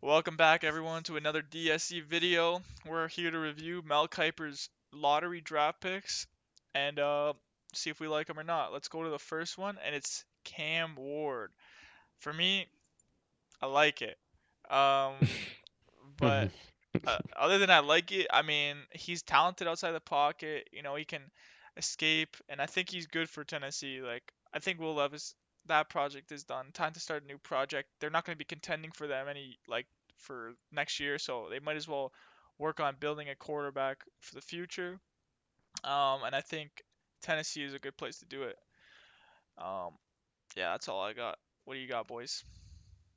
Welcome back, everyone, to another DSE video. We're here to review Mel Kiper's lottery draft picks and see if we like them or not. Let's go to the first one, and it's Cam Ward. For me, I like it. Um, but Mhm. other than I like it, I mean, he's talented outside the pocket. He can escape, and I think he's good for Tennessee. I think Will Levis, that project is done. Time to start a new project. They're not going to be contending for them for next year, so they might as well work on building a quarterback for the future. And I think Tennessee is a good place to do it. Um, yeah, that's all I got. What do you got, boys?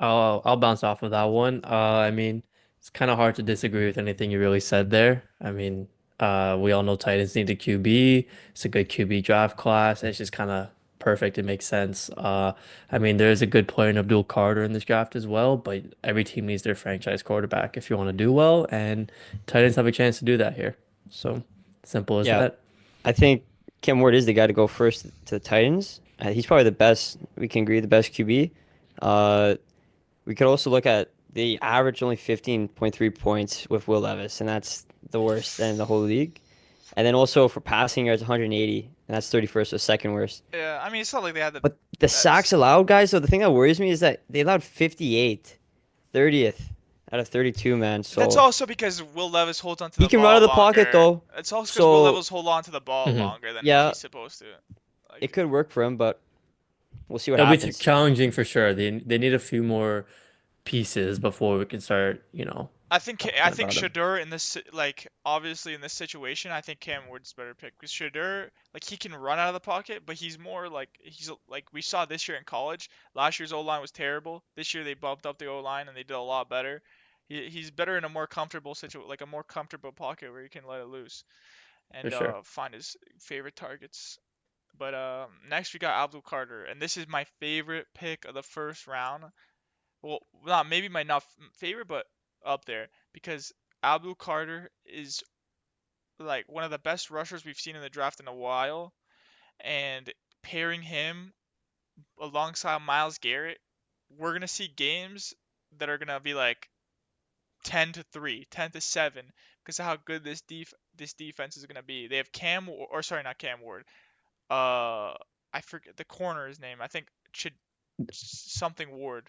I'll bounce off of that one. It's kind of hard to disagree with anything you really said there. We all know Titans need a QB. It's a good QB draft class. It's just kind of perfect. It makes sense. There's a good player in Abdul Carter in this draft as well, but every team needs their franchise quarterback if you want to do well, and Titans have a chance to do that here. So simple as Yeah, that. I think Cam Ward is the guy to go first to the Titans. He's probably the best. We can agree the best QB. Uh, we could also look at the average only 15.3 points with Will Levis, and that's the worst in the whole league. And then also for passing yards, 180, and that's 31st, so second worst. Yeah, I mean, it's not like they had the But the sacks best. allowed, guys, though, the thing that worries me is that they allowed 58, 30th out of 32, man. That's So also because Will Levis holds onto he the can run out ball of the pocket, longer. though. It's also because Will So Levis hold on to the ball Mhm. longer than yeah, he's supposed to. it Like, could work for him, but we'll see what It'll be happens. challenging for sure. They need a few more pieces before we can start, I talking think about him. Shador in this obviously in this situation, I think Cam Ward's better pick because Shador he can run out of the pocket, but he's more like we saw this year in college. Last year's O line was terrible. This year they bumped up the O line and they did a lot better. He's better in a more comfortable like a more comfortable pocket where he can let it loose For and sure. find his favorite targets. But next we got Abdul Carter, and this is my favorite pick of the first round. Well, not maybe my not favorite, but up there because Abdul Carter is like one of the best rushers we've seen in the draft in a while, and pairing him alongside Miles Garrett, we're gonna see games that are gonna be like 10-3, 10-7 because of how good this defense is gonna be. They have or sorry, not Cam Ward. Uh, I forget the corner's name. I think should something Ward.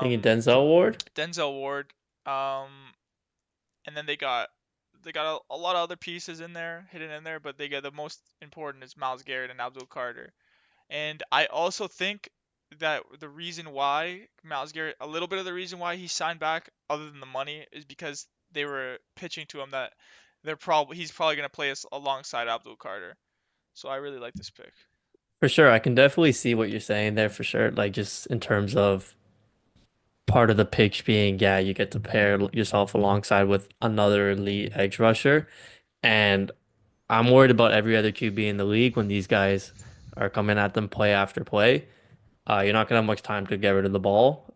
Thinking Um, Denzel Ward? Denzel Ward. Um, and then they got a lot of other pieces in there, hidden in there, but they get the most important is Miles Garrett and Abdul Carter. And I also think that the reason why Miles Garrett, a little bit of the reason why he signed back, other than the money, is because they were pitching to him that he's probably gonna play us alongside Abdul Carter. So I really like this pick. For sure. I can definitely see what you're saying there for sure. Like just in terms of part of the pitch being, yeah, you get to pair yourself alongside with another elite edge rusher. And I'm worried about every other QB in the league when these guys are coming at them play after play. You're not gonna have much time to get rid of the ball.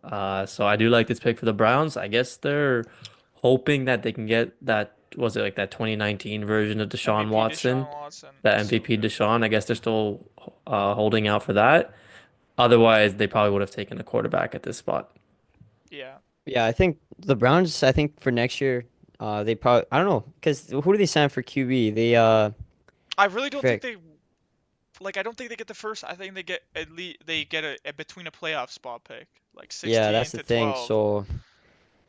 So I do like this pick for the Browns. I guess they're hoping that they can get that, was it like that 2019 version of Deshaun MVP Watson, Deshaun Watson, that he's so MVP good. Deshaun. I guess they're still holding out for that. Otherwise, they probably would have taken a quarterback at this spot. Yeah, Yeah, I think the Browns, I think for next year, they probably, I don't know, because who do they sign for QB? I really don't think frick. they I don't think they get the first. I think they get at least they get a between a playoff spot pick, like Yeah, 16 that's the to thing. 12. So,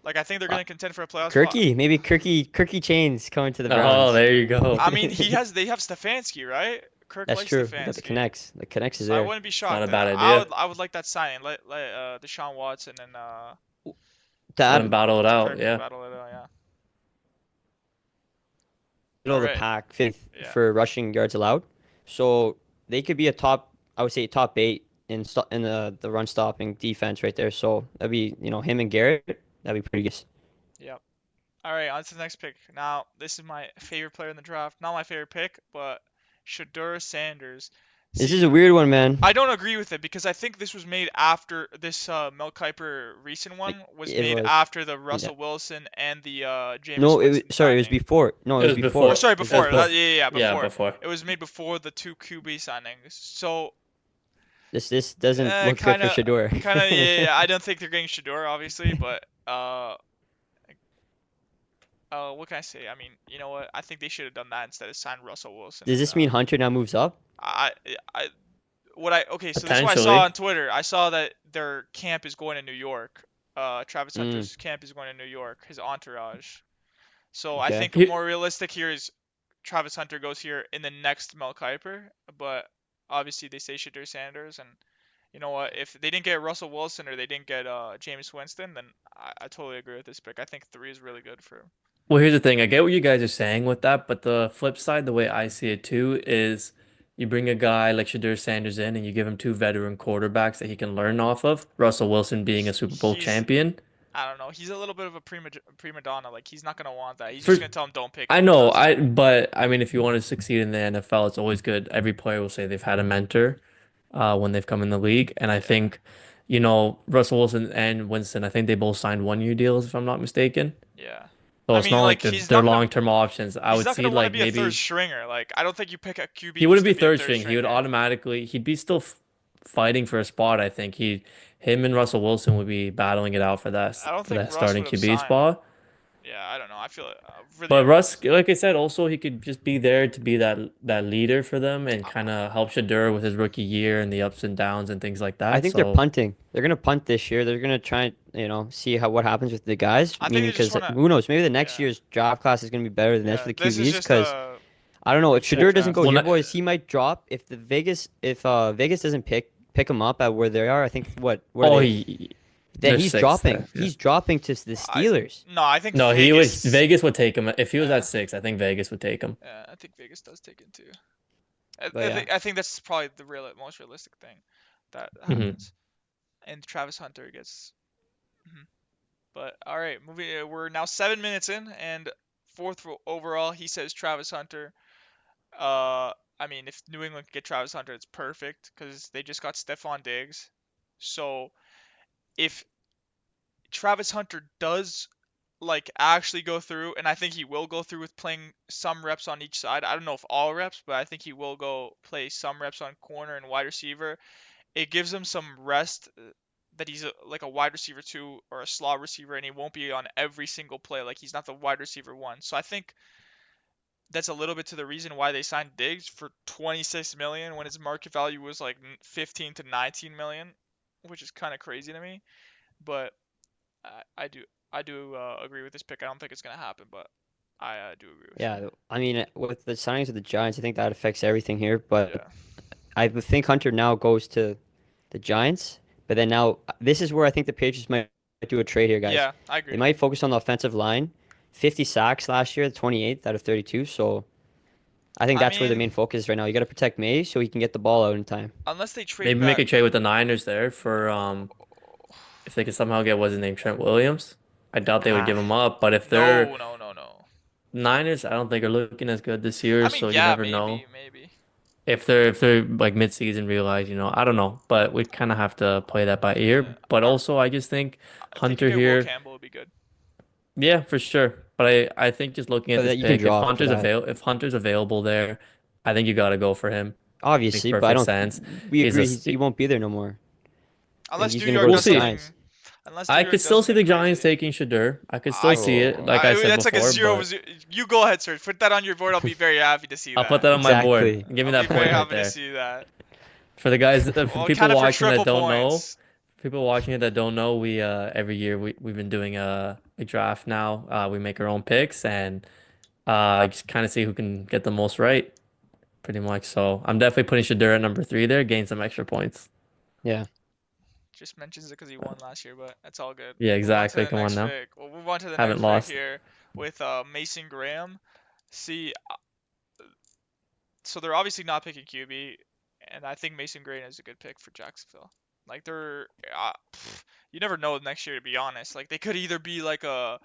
Like I think they're uh, gonna contend for a playoff spot. maybe Kirky Chains coming to the Oh, Browns. there you go. I mean, they have Stefanski, right? Kirk That's likes true. You got the Stefanski, connects. The connects is so I there. wouldn't be It's not shocked. a bad I idea. would I would like that signing. Let Deshaun Watson and To Let him add battle it out. Kirk Yeah. battle it out. Yeah. middle All of the right. pack, fifth Yeah. for rushing yards allowed. So they could be a top, I would say top eight in the run stopping defense right there. So that'd be, him and Garrett. That'd be pretty good. Yep. All right. On to the next pick. Now, this is my favorite player in the draft. Not my favorite pick, but Shador Sanders. This is See, a weird one, man. I don't agree with it because I think this was made after this Mel Kiper recent one was It made was. after the Yeah. Russell Wilson and the Jameis No, Winston sorry, it was signing. before. No, it It was was Oh, before. before. sorry, This It was was before. before. Yeah, yeah, before. before. It was made before the two QB signings. So, This doesn't look good kind for of, Shador. kind of, yeah, I don't think they're getting Shador, obviously, but uh, what can I say? I mean, you know what? I think they should have done that instead of signing Russell Wilson. Does And this mean Hunter now moves up? I, I, what I okay. So this is what I saw Potentially. on Twitter. I saw that their camp is going to New York. Travis Mm, Hunter's camp is going to New York. His entourage. So I okay. think more realistic here is Travis Hunter goes here in the next Mel Kiper, but obviously they say Shadur Sanders, and you know what? If they didn't get Russell Wilson or they didn't get Jameis Winston, then I totally agree with this pick. I think 3 is really good for him. Well, here's the thing. I get what you guys are saying with that, but the flip side, the way I see it too, is you bring a guy like Shadur Sanders in and you give him two veteran quarterbacks that he can learn off of. Russell Wilson being a Super Bowl He's champion. I don't know. He's a little bit of a prima donna. Like he's not gonna want that. He's For just gonna tell him don't pick I him. He know, knows it. but I mean, if you want to succeed in the NFL, it's always good. Every player will say they've had a mentor when they've come in the league, and I Yeah, think, Russell Wilson and Winston, I think they both signed 1 year deals, if I'm not mistaken. yeah. So I it's mean, not like like they're long-term options. I he's would not see gonna want to like be a third maybe stringer. Like I don't think you pick a he QB wouldn't just be to be a third third string. He would stringer. automatically he'd be still f fighting for a spot. I think him and Russell Wilson would be battling it out I don't for think that Russ starting would have QB signed. spot. Yeah, I don't know. I feel really But don't know. Russ, like I said, also he could just be there to be that leader for them and kind of help Shadur with his rookie year and the ups and downs and things like I that. think they're So punting. They're gonna punt this year. They're gonna try and see what happens with the guys. I think Meaning, they just because want to. who knows? Maybe the next Yeah, year's draft class is gonna be better than this for yeah. the This is QBs. just Because a I don't know if reset Shadur doesn't go draft. well, here, not, boys, he might drop. If Vegas doesn't pick him up at where they are, I think what are oh, they? Then they're he's six dropping. there. Yeah. He's dropping to the I Steelers. no, I think No, he was Vegas. Vegas would take him if he was Uh, at 6. I think Vegas would take him. I think Vegas does take it too. But yeah, I think that's probably the most realistic thing that Hmm. happens. And Travis Hunter gets. Mhm. But all right, moving. We're now 7 minutes in, and fourth overall, he says Travis Hunter. Uh, I mean, if New England could get Travis Hunter, it's perfect because they just got Stephon Diggs. So if Travis Hunter does like actually go through, and I think he will go through with playing some reps on each side. I don't know if all reps, but I think he will go play some reps on corner and wide receiver. It gives him some rest that he's like a wide receiver two or a slot receiver, and he won't be on every single play. Like he's not the wide receiver one. So I think that's a little bit to the reason why they signed Diggs for 26 million when his market value was like 15 to 19 million, which is kind of crazy to me. But I do agree with this pick. I don't think it's gonna happen, but I do agree with you. yeah. I mean, with the signings of the Giants, I think that affects everything here. But Yeah. I would think Hunter now goes to the Giants. But then now, this is where I think the Patriots might do a trade here, guys. Yeah, I They agree. might focus on the offensive line. 50 sacks last year, 28th out of 32. So I think I that's where the mean, main focus is right now. You got to protect May so he can get the ball out in time. unless they trade Maybe make back. a trade with the Niners there for if they could somehow get what's his name, Trent Williams. I doubt they would Ah, give him up, but if they're No, no, no, no. Niners, I don't think are looking as good this I year, mean, so you yeah, never know. maybe. If they're like mid-season realize, I don't know, but we kind of have to play that by ear. But Or also, I just think if they could Hunter get Will here, Campbell, would be good. yeah, for sure. But I think just looking at but this that you can pick, drop for that, if Hunter's available there, I think you got to go for him. Makes obviously. But I perfect don't. sense. We He's a agree he won't be there no more. Unless He's New gonna go York to we'll the does see. something. Giants. Unless New I York could does still see something the Giants crazy. taking Shadur. I could still I, see it, Oh, like I said that's like a before, zero. but You go ahead, sir. Put that on your board. I'll be very happy to see I'll put that. that on my board. exactly. Give me I'll be that very point right happy to there. see that. For the guys, for the Well, people kind of for watching that triple don't know, points. people watching it that don't know, we every year we've been doing a draft now. We make our own picks and just kind of see who can get the most right, pretty much. So I'm definitely putting Shadur at number 3 there, gain some extra points. Yeah. Just mentions it because he won last year, but that's all good. Yeah, We'll move on to exactly. the Come on next now. pick. We'll move on to the Haven't next pick lost. here with Mason Graham. See, so they're obviously not picking QB, and I think Mason Graham is a good pick for Jacksonville. Like you never know next year to be honest. Like they could either be like a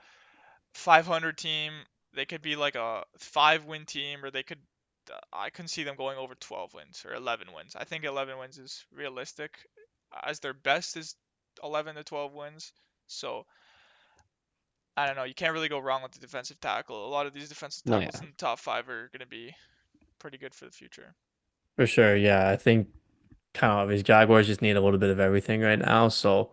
500 team, they could be like a 5-win team, or they could. I couldn't see them going over 12 wins or 11 wins. I think 11 wins is realistic, as their best is 11 to 12 wins. So I don't know. You can't really go wrong with the defensive tackle. A lot of these defensive No, tackles yeah. in the top 5 are going to be pretty good for the future. For sure. Yeah, I think kind of obvious. Jaguars just need a little bit of everything right now. So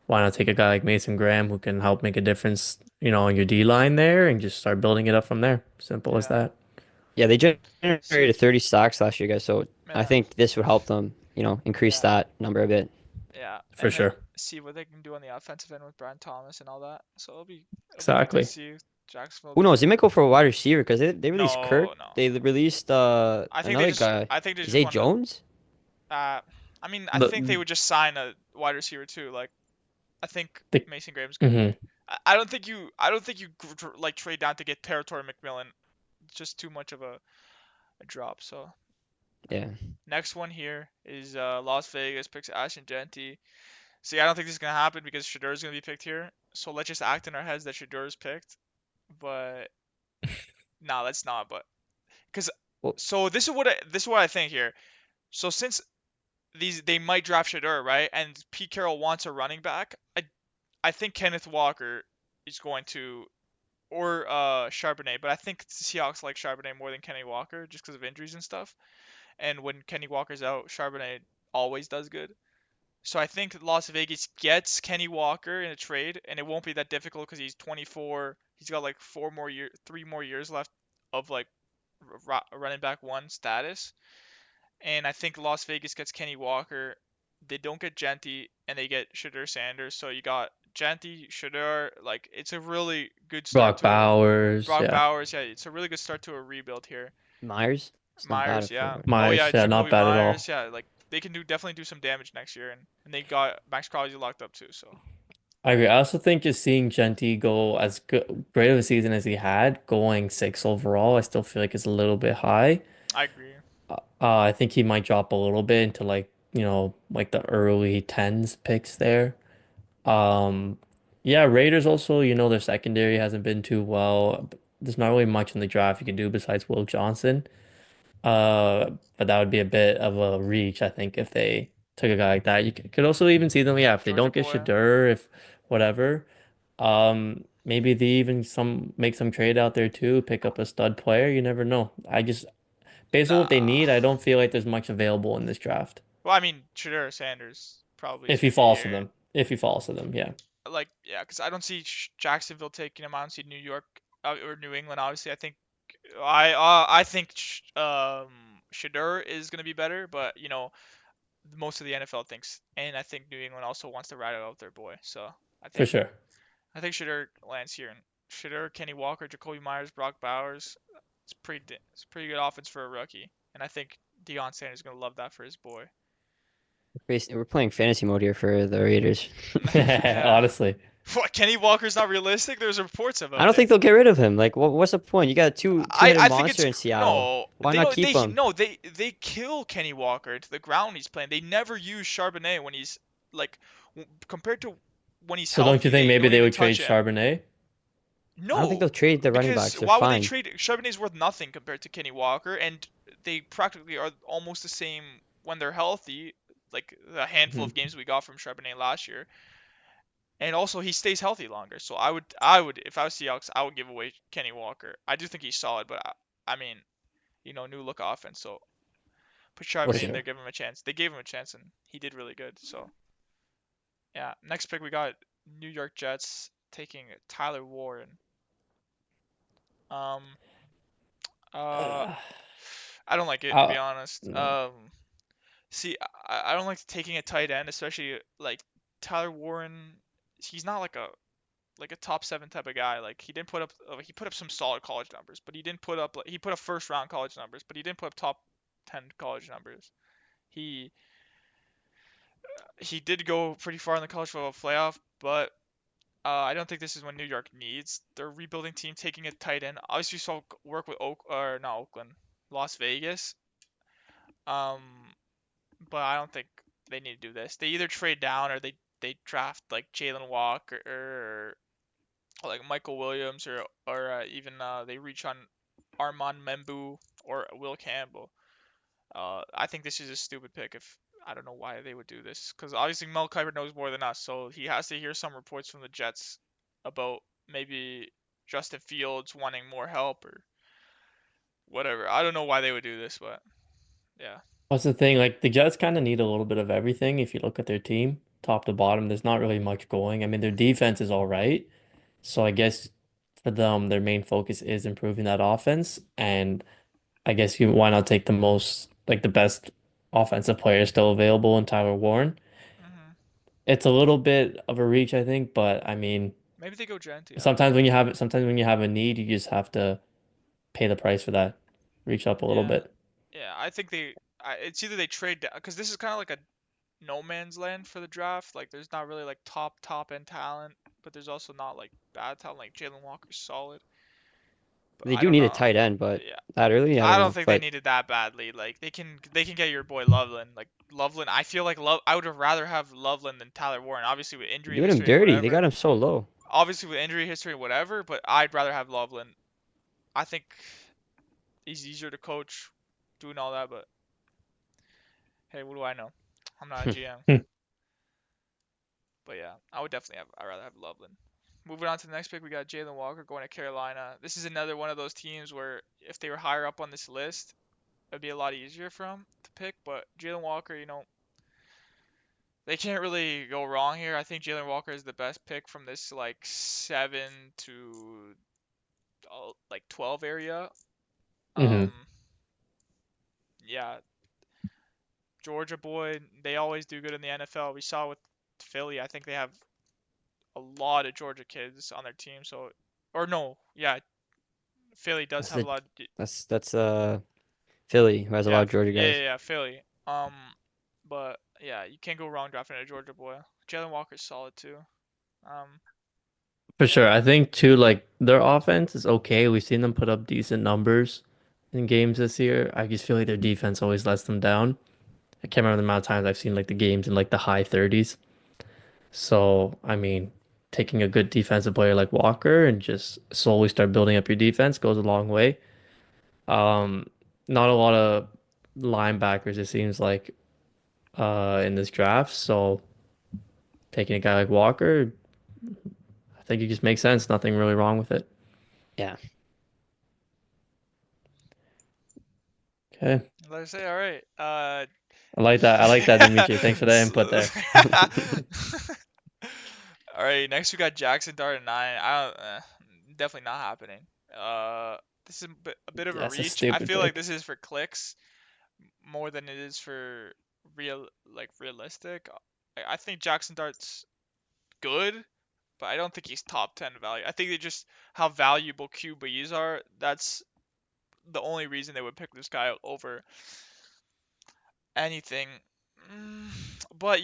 why not take a guy like Mason Graham who can help make a difference, on your D line there and just start building it up from there. Simple as Yeah. that. Yeah, they See, generated 30 stocks last year, guys. So I yeah, think this would help them, increase yeah, that number a bit. yeah, For and then sure. see what they can do on the offensive end with Brian Thomas and all that. So it'll be good to Exactly. see. Jacksonville Who do knows? They good. might go for a wide receiver because they released Kirk. No, no. They released another guy, I think they just Zay want to. Jones. Uh, I mean, I think they The would just sign a wide receiver too. Like, I think the Mason Graham's gonna be. hmm I don't think you like trade down to get Territory McMillan. It's just too much of a drop. So Yeah. next one here is Las Vegas picks Ashton Genty. See, I don't think this is gonna happen because Shador is gonna be picked here. So let's just act in our heads that Shador is picked. But no, let's not. But because Well, so this is what I think here. So since they might draft Shador, right? And Pete Carroll wants a running back. I think Kenneth Walker is going to or Charbonnet, but I think the Seahawks like Charbonnet more than Kenny Walker just because of injuries and stuff. And when Kenny Walker's out, Charbonnet always does good. So I think Las Vegas gets Kenny Walker in a trade, and it won't be that difficult because he's 24. He's got like 3 more years left of like running back one status. And I think Las Vegas gets Kenny Walker. They don't get Genty, and they get Shador Sanders. So you got Genty, Shador. Like it's a really good start Brock to a Bowers, Brock yeah. Bowers. Yeah, it's a really good start to a rebuild here. Myers. It's not bad Myers, at yeah. forward. Oh yeah, Myers, yeah, not Jacoby bad at Myers, all. yeah. Like they can definitely do some damage next year, and they got Max Crosby locked up too. So I agree. I also think just seeing Genty go as good, great of a season as he had, going six overall, I still feel like it's a little bit high. I agree. I think he might drop a little bit into like, like the early tens picks there. Um, yeah, Raiders also, their secondary hasn't been too well. There's not really much in the draft you can do besides Will Johnson. But that would be a bit of a reach, I think, if they took a guy like that. You could also even see them, yeah, if they Georgia don't get boy. Shadur, if whatever, maybe they even make some trade out there too, pick up a stud player. You never know. Based on what they Nah. need, I don't feel like there's much available in this draft. Well, I mean, Shador Sanders probably is If he gonna be falls to here. them, if he falls to them, yeah, Like, yeah, because I don't see Jacksonville taking him. I don't see New York or New England. Obviously, I think Shador is gonna be better, but most of the NFL thinks, and I think New England also wants to ride out their boy. So I for think sure. I think Shador lands here. And Shador, Kenny Walker, Jacoby Myers, Brock Bowers. It's pretty good offense for a rookie, and I think Deion Sanders is gonna love that for his boy. We're playing fantasy mode here for the Raiders. Yeah. Honestly. What, Kenny Walker's not realistic? There's reports I about don't it. think they'll get rid of him. Like, what's the point? You got a two-headed I think monster it's in Seattle. no. Why They not don't. keep him? They kill Kenny Walker to the ground. He's playing. They never use Charbonnet when he's like compared to when he's So don't you healthy. think They maybe don't they even would trade touch him. Charbonnet? I don't think No, they'll trade the running because backs. They're why would they fine. trade? Charbonnet's worth nothing compared to Kenny Walker, and they practically are almost the same when they're healthy. Like the handful Mhm. of games we got from Charbonnet last year, and also he stays healthy longer. So if I was Seahawks, I would give away Kenny Walker. I do think he's solid, but I mean, new look offense. So put For Charbonnet in sure. there, give him a chance. They gave him a chance, and he did really good. So yeah, next pick we got New York Jets taking Tyler Warren. Um, uh, Uh, I don't like it to be I, honest. no. See, I don't like taking a tight end, especially like Tyler Warren. He's not like a top seven type of guy. Like he put up some solid college numbers, but he didn't put up he put up first round college numbers, but he didn't put up top 10 college numbers. He he did go pretty far in the college football playoff, but I don't think this is what New York needs. Their rebuilding team taking a tight end. Obviously, you saw work with not Oakland, Las Vegas. Um, but I don't think they need to do this. They either trade down or they draft like Jalen Walker or like Michael Williams or even they reach on Armand Membu or Will Campbell. I think this is a stupid pick. If I don't know why they would do this, because obviously Mel Kiper knows more than us, so he has to hear some reports from the Jets about maybe Justin Fields wanting more help or whatever. I don't know why they would do this, but yeah, What's the thing? Like the Jets kind of need a little bit of everything if you look at their team. top to bottom. There's not really much going. I mean, their defense is all right. So I guess for them, their main focus is improving that offense. And I guess you why not take the most like the best offensive player still available in Tyler Warren? Hmm. It's a little bit of a reach, I think, but I mean, Maybe they go Genti. I don't know. sometimes when you have a need, you just have to pay the price for that. Reach up a little Yeah, bit. yeah. I think it's either they trade down because this is kind of like a no man's land for the draft. Like, there's not really like top end talent, but there's also not like bad talent. Like Jalen Walker's solid, but They I do don't need a know. tight end, but Yeah, that early, I I don't don't know. think they But need it that badly. Like they can get your boy Loveland. Like Loveland, I feel like I would have rather have Loveland than Tyler Warren. Obviously with they're injury doing him history and dirty. They whatever. got him so low. Obviously with injury history and whatever, but I'd rather have Loveland. I think he's easier to coach, doing all that. But hey, what do I know? I'm not a GM. But yeah, I would definitely have. I'd rather have Loveland. Moving on to the next pick, we got Jalen Walker going to Carolina. This is another one of those teams where if they were higher up on this list, it'd be a lot easier for them to pick. But Jalen Walker, they can't really go wrong here. I think Jalen Walker is the best pick from this like 7 to like 12 area. Hmm. Um, yeah, Georgia boy, they always do good in the NFL. We saw with Philly. I think they have a lot of Georgia kids on their team. So, or no, yeah, Philly does That's have a the lot. that's Philly, who has a lot Yeah, of Georgia yeah, guys. yeah, yeah, Philly. But yeah, you can't go wrong drafting a Georgia boy. Jalen Walker's solid too. Um, For yeah, sure. I think too, like their offense is okay. We've seen them put up decent numbers in games this year. I just feel like their defense always lets them down. I can't remember the amount of times I've seen like the games in like the high 30s. So, I mean, taking a good defensive player like Walker and just slowly start building up your defense goes a long way. Um, Not a lot of linebackers, it seems like, in this draft. So taking a guy like Walker, I think it just makes sense. Nothing really wrong with it. Yeah. Okay. let I say, all right. I like that. I like that, Dimitri. Thanks for that input So- there. all right, next we got Jackson Dart at 9. I don't, definitely not happening. Uh, this is a bit of a That's a reach. I stupid feel like pick. this is for clicks more than it is for realistic. I think Jackson Dart's good, but I don't think he's top 10 value. I think they just how valuable QBs are. That's the only reason they would pick this guy over anything. Mm, But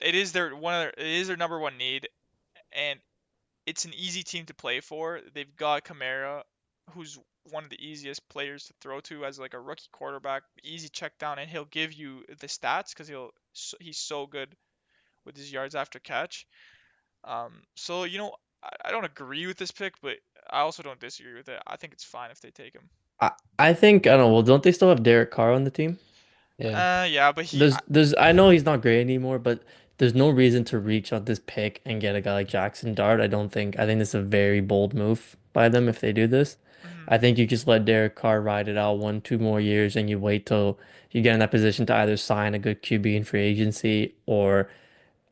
it is their number one need, and it's an easy team to play for. They've got Kamara, who's one of the easiest players to throw to as like a rookie quarterback, easy check down, and he'll give you the stats because he's so good with his yards after catch. So I don't agree with this pick, but I also don't disagree with it. I think it's fine if they take him. I think I don't know. Well, don't they still have Derek Carr on the team? Yeah. Yeah, but I know he's not great anymore, but there's no reason to reach on this pick and get a guy like Jackson Dart. I don't think. I think this is a very bold move by them if they do this. mhm, I think you just let Derek Carr ride it out 1, 2 more years and you wait till you get in that position to either sign a good QB in free agency or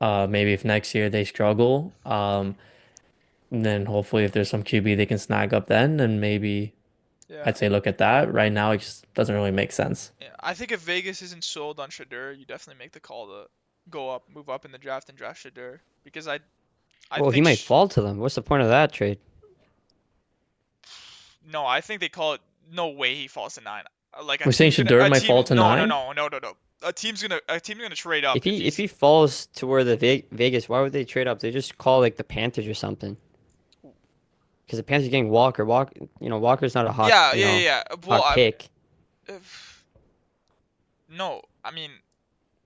maybe if next year they struggle, then hopefully if there's some QB they can snag up then maybe yeah, I'd say look at that. Right now it just doesn't really make sense. yeah. I think if Vegas isn't sold on Shadur, you definitely make the call to move up in the draft and draft Shadur because I Well, he think might fall to them. What's the point of that trade? no, I think they call it no way he falls to 9. Like We're saying Shador a might team fall to no no nine. no no no no. A team's gonna trade up if If he's he falls to where the Vegas, why would they trade up? They just call like the Panthers or something. Because the Panthers are getting Walker. Walker's not a yeah yeah yeah. Yeah. Well, hot pick. if, no, I mean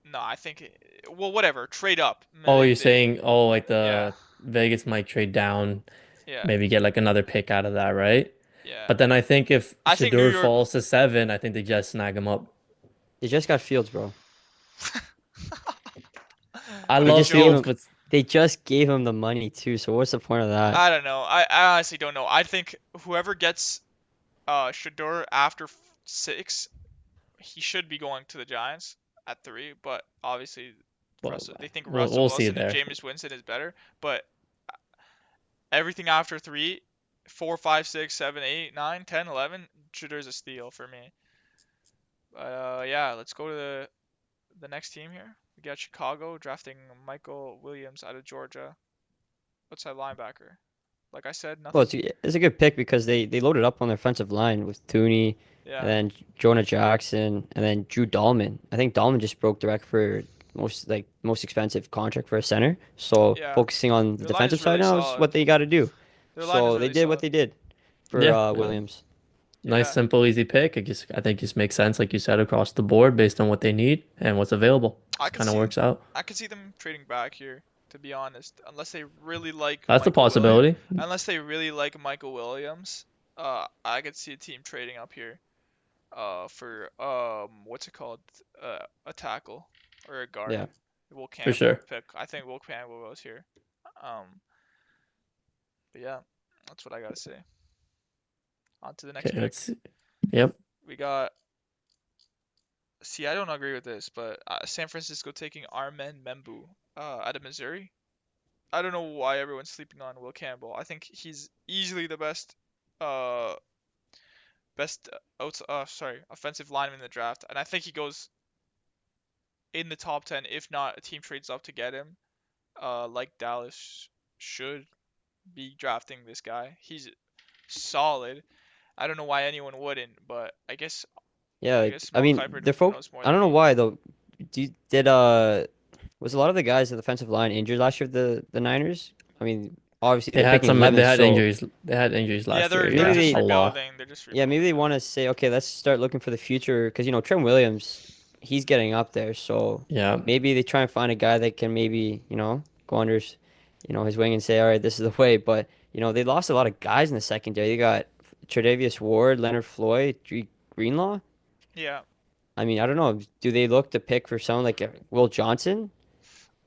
no, I think well whatever, trade up. Oh, you're saying, oh, like Yeah, the Vegas might trade down, yeah, maybe get like another pick out of that, right? yeah. But then I think if I think New Shador York. falls to 7, I think they just snag him up. They just got Fields, bro. I What a They love just gave Fields, joke. him but they just gave him the money too. So what's the point of that? I don't know. I honestly don't know. I think whoever gets Shador after 6, he should be going to the Giants at 3. But obviously, Well, impressive. They think we'll Russell we'll see Wilson and there. Jameis Winston is better, but everything after 3, 4, 5, 6, 7, 8, 9, 10, 11, Shitter's a steal for me. Yeah, let's go to the next team here. We got Chicago drafting Michael Williams out of Georgia, outside linebacker. Like I said, Well, nothing. it's a good pick because they loaded up on their offensive line with Tooney and Yeah, then Jonah Jackson and then Drew Dahlman. I think Dahlman just broke the record for most expensive contract for a center. So yeah. focusing on the Their line defensive is side really now is solid. what they got to do. Their line is So they really did what solid. they did for Yeah, Williams. nice, Yeah, simple, easy pick. I think just makes sense, like you said, across the board based on what they need and what's available. I Just could kind of see works out. I could see them trading back here, to be honest, unless they really like That's a Michael Williams. possibility. Unless they really like Michael Williams, I could see a team trading up here, for what's it called, a tackle or a guard. Yeah. Will For Campbell sure. pick. I think Will Campbell goes here. Um, but yeah, that's what I gotta say. On to the next Okay, pick. let's see. Yep. We got. See, I don't agree with this, but San Francisco taking Armen Membu, out of Missouri. I don't know why everyone's sleeping on Will Campbell. I think he's easily the uh, offensive lineman in the draft, and I think he goes in the top 10, if not a team trades up to get him. Like Dallas should be drafting this guy. He's solid. I don't know why anyone wouldn't, but Yeah, I like guess I Mel mean, Kiper they're folk. knows more I than don't know me. why though. Did was a lot of the guys at the defensive line injured last year with the Niners? I mean, obviously They they're had picking some. They 11th, had so injuries. They had injuries Yeah, last year. they're maybe Yeah, just a they lot. rebuilding. They're just yeah, maybe rebuilding. they Yeah. want to say, okay, let's start looking for the future because Trent Williams, he's getting up there, so Yeah. maybe they try and find a guy that can maybe go under his wing and say, all right, this is the way. But they lost a lot of guys in the secondary. They got Tre'Davious Ward, Leonard Floyd, Greenlaw. Yeah. I mean, I don't know. Do they look to pick for someone like Will Johnson?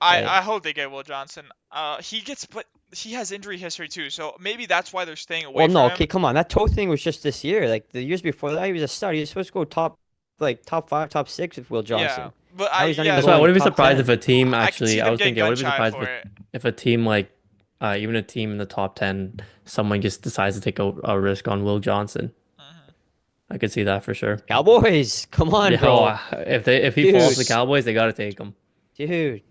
I Like, hope they get Will Johnson. But he has injury history too, so maybe that's why they're staying well, away no, from him. okay, come on. That toe thing was just this year. Like the years before that, he was a star. He was supposed to go top 5, top 6 with Will Yeah, Johnson. but Now he's not even That's why I going wouldn't be top surprised if 10. a team I could see actually. I them was getting thinking I gun wouldn't be shy surprised for it. if a team like, even a team in the top 10, someone just decides to take a risk on Will Johnson. Hmm. I could see that for sure. Cowboys, come on, Yeah, bro. if he falls to the Dude, Cowboys, they gotta take him. dude.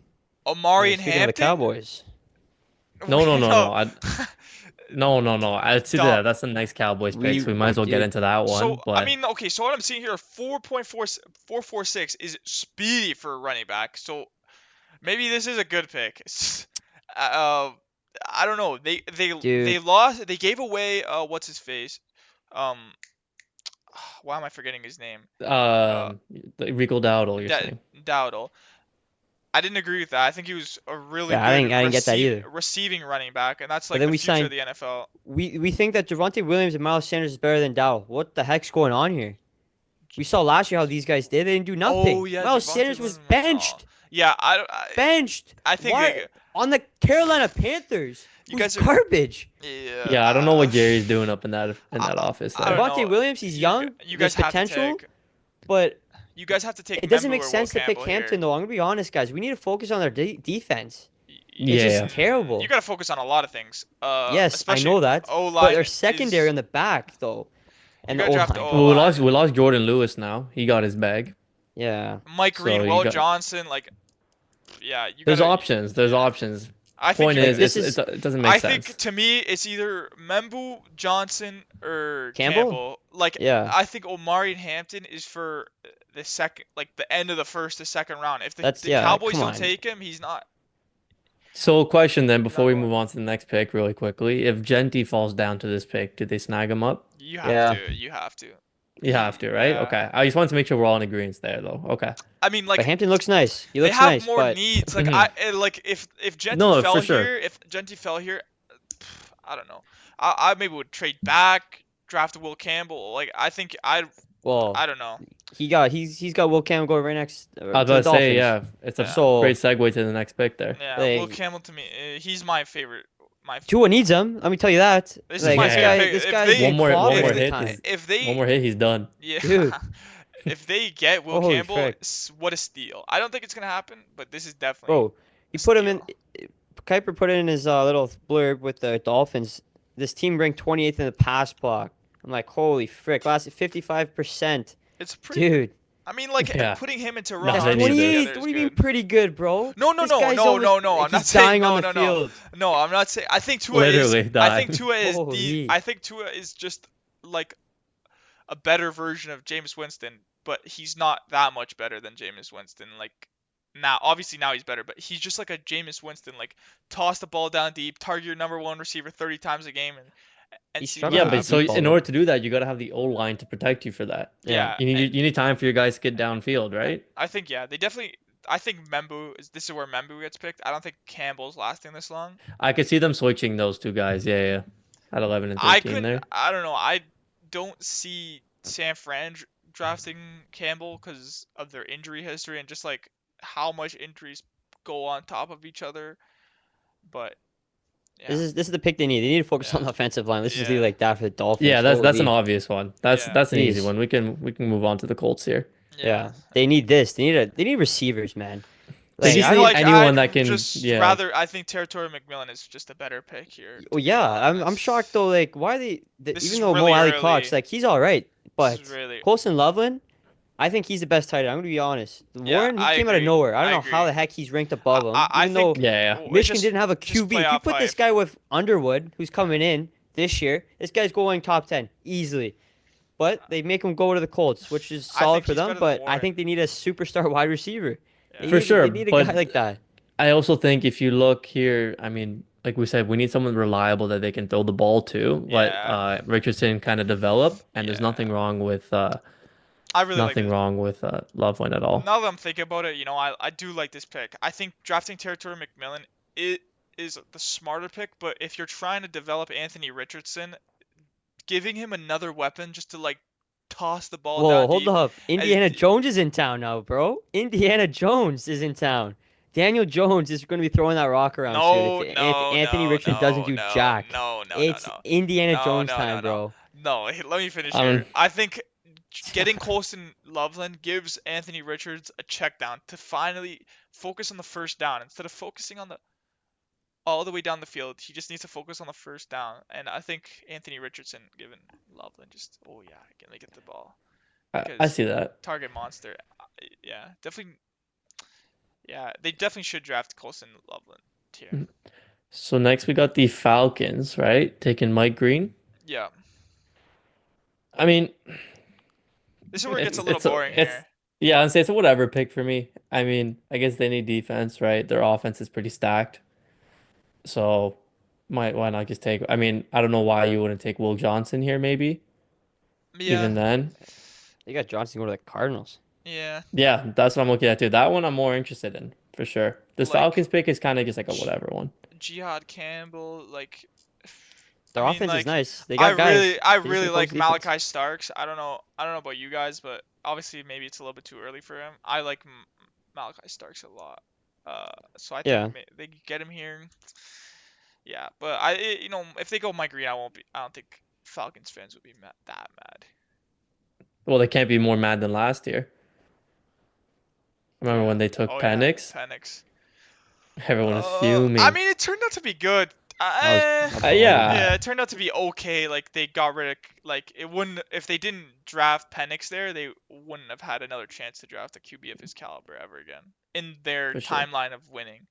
Omari and Speaking of the Hampton? Cowboys, No, no, no, No. no. No. I'd see Stop. that. That's a nice Cowboys pick, so we might as well get dude, into that one. So I But mean, okay. So what I'm seeing here, 4.46 is speedy for a running back. So maybe this is a good pick. Uh, I don't know. They dude. lost. They gave away. What's his face? Um, why am I forgetting his name? Uh, the Rico Dowdle, you're Da- saying? Dowdle. I didn't agree with that. I think he was a really Yeah, I good didn't get that either. receiving running back, and that's But like then the we future of signed. the NFL. We think that Javonte Williams and Miles Sanders is better than Dow. What the heck's going on here? We saw last year how these guys did. They didn't do Oh nothing. yeah, Miles Javonte Sanders was Williams. Oh. benched. Yeah, Benched. I think Why on the Carolina Panthers? you Who's guys are. garbage. Yeah. Yeah, I don't know what Jerry's doing up in that office I don't there. Javonte know. Williams, he's young. You There's guys have to potential, take. but You guys have to take it doesn't Membu make or Will sense to pick Campbell Hampton here. though. I'm gonna be honest, guys. We need to focus on their defense. It's just Yeah. terrible. You got to focus on a lot of things. Yes, I Especially know that. O But line their secondary is. on the back though, You and the got to O draft the line. O Well, line. we lost Jordan Lewis now. He got his bag. Yeah. Mike So Green, you Will got Johnson, like, yeah, you there's gotta. options. There's Yeah. options. I think Point you. Like is, this it's is it doesn't make I think sense. to me it's either Membu, Johnson, or Campbell? Campbell. Like Yeah. I think Omari and Hampton is for the second, like the end of the first to second round. If That's the yeah. Cowboys Come don't on. take him, he's not. So, question then He's before not we going. move on to the next pick, really quickly. If Genty falls down to this pick, do they snag him up? You have Yeah. to. You have to. You have to, right? Yeah. Okay. I just wanted to make sure we're all in agreement there, though. Okay. I mean, But like Hampton looks nice. He they looks have nice, more but needs. Like Mhm. like if Genty No, fell for sure. here, I don't know. I maybe would trade back, draft Will Campbell. Like I think well, I don't know. he's got Will Campbell going right next I to was the about to say, Dolphins. yeah, it's a Yeah. So great segue to the next pick there. Yeah, Will like Campbell to me, he's my favorite. My Tua needs him. Let me tell you that. This is Like my Yeah. favorite pick. this If guy's they been clobbing one more every hit time. is if they one more hit, he's done. yeah Dude. If they get Will Holy Campbell, frick. what a steal. I don't think it's gonna happen, but this is definitely Bro, he a put him in. steal. Kuiper put it in his little blurb with the Dolphins. This team ranked 28th in the pass block. I'm like, holy frick, last 55%. It's pretty good. Dude, I mean, like Yeah. putting him and No, Teron that's they need Armstead this. together 28th. What is do you mean good. pretty good, bro? No, no, This no, guy's no, almost no, no. I'm he's not saying dying on no, the no, no. field. No, I'm not saying. I think Tua is. Literally I think dying. Tua is the. Holy. I think Tua is just like a better version of Jameis Winston, but he's not that much better than Jameis Winston. Like now, obviously now he's better, but he's just like a Jameis Winston. Like toss the ball down deep, target your number one receiver 30 times a game, and He's see what struggling Yeah, with the but so deep happens. ball, in though. order to do that, you got to have the O line to protect you for that. Yeah. Yeah, You need time for your guys to get downfield, right? I think they definitely. I think Membu is. This is where Membu gets picked. I don't think Campbell's lasting this long. I could see them switching those two guys. Yeah, yeah. At 11 and I 13 couldn't. there. I don't know. I don't see San Fran drafting Campbell because of their injury history and just like how much injuries go on top of each other. But yeah, This is the pick they need. They need to focus on yeah, the offensive line. Let's just leave it yeah, like that for the Yeah, Dolphins. that's an Holy. obvious one. yeah, That's an easy Jeez. one. We can move on to the Colts here. yeah. Yeah. They need this. They need receivers, man. They Like just I need don't anyone I'd that can. just Yeah, rather. I think Territory McMillan is just a better pick here. Oh To be yeah, I'm shocked though. honest, Like, why are this even is though Mo really Alley early. Cox, like he's all right, This is but really. Colson Loveland, I think he's the best tight end. I'm gonna be honest. Yeah, Warren, he I came out of agree. nowhere. I don't I know how agree. the heck he's ranked above him, I even though think yeah, it's Michigan didn't have a just QB. If you playoff put this hype. guy with Underwood, who's coming in this year, this guy's going top 10 easily. But they make him go to the Colts, which is I solid think for he's them. better than But I Warren. think they need a superstar wide receiver. Yeah. for sure. They need a guy But like that. I also think if you look here, I mean, like we said, we need someone reliable that they can throw the ball to. Let Yeah. Richardson kind of develop, and there's Yeah. I really like nothing this. wrong with Loveland at all. Now that I'm thinking about it, I do like this pick. I think drafting Territory McMillan it is the smarter pick, but if you're trying to develop Anthony Richardson, giving him another weapon just to like toss the ball Whoa, down hold deep. up. as Indiana d- Jones is in town now, bro. Indiana Jones is in town. Daniel Jones is going to be throwing that rock around soon if No, no, Anthony no, Richardson doesn't no, do no, jack. no, no, no, It's no. Indiana No, Jones no, no, time, no. bro. No, let me finish Um, here. I think getting Colston Loveland gives Anthony Richards a check down to finally focus on the first down instead of focusing on the all the way down the field. He just needs to focus on the first down, and I think Anthony Richardson giving Loveland just can they get the ball I because see that. target monster. Yeah, definitely. Yeah, they definitely should draft Colston Loveland here. Mhm. So next we got the Falcons, right? Taking Mike Green. Yeah, I mean, this is where it gets a little boring it's here. yeah, I'd say it's a whatever pick for me. I mean, I guess they need defense, right? Their offense is pretty stacked. So might why not just take I mean, I don't know why you wouldn't take Will Johnson here maybe. Yeah, Even then. They got Johnson going to the Cardinals. yeah. Yeah, that's what I'm looking at too. That one I'm more interested in, for sure. This Like Falcons pick is kind of just like a whatever one. Jihad Campbell, like Their I mean, offense is like nice. They got guys. I They just really need to focus like defense. Malachi Starks. I don't know about you guys, but obviously maybe it's a little bit too early for him. I like Malachi Starks a lot. So I think Yeah. they could get him here. Yeah, but if they go Mike Green, I don't think Falcons fans would be that mad. Well, they can't be more mad than last year. Remember Yeah. when they took Oh yeah, Penix? Penix. Everyone was I fuming. mean, it turned out to be good. That was a Yeah. Yeah, it turned out to be okay. Like they got rid of like it wouldn't if they didn't draft Penix there, they wouldn't have had another chance to draft a QB of his caliber ever again in their For sure. timeline of winning.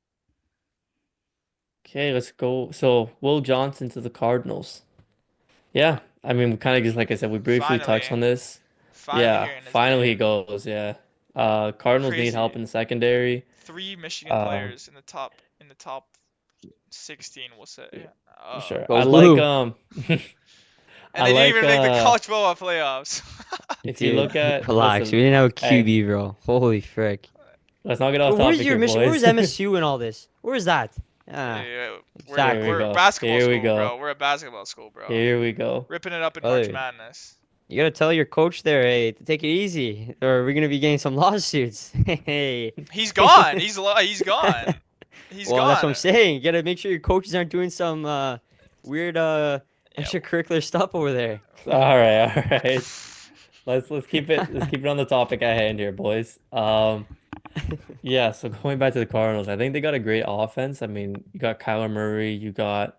Okay, let's go. So Will Johnson to the Cardinals. Yeah, I mean, we kind of just like I said, we briefly touched on Finally, this. finally Yeah, hearing his finally he name. goes. Yeah. Cardinals need help Crazy. in the secondary. 3 Michigan Um, players in the top 16, we'll say. yeah, for Uh, sure. Go I like blue. and I they didn't like even make the college football playoffs. if you Dude, look at relax. listen, We didn't have a hey, QB, bro. Holy frick. let's not get off Bro, where's topic your here, mission? Where's boys. MSU in all this? Where's that? Ah, Yeah, Here we exactly. we're a go. basketball Here we school, go. bro. We're a basketball school, bro. Here we go. Ripping it up in March Brother, Madness. you gotta tell your coach there, hey, to take it easy, or we're gonna be getting some lawsuits. Hey. He's gone. He's gone. He's Well, that's what gone. I'm saying. You gotta make sure your coaches aren't doing some weird Yeah. extracurricular stuff over there. All right, all right. let's keep it on the topic at hand here, boys. Yeah, so going back to the Cardinals, I think they got a great offense. I mean, you got Kyler Murray, you got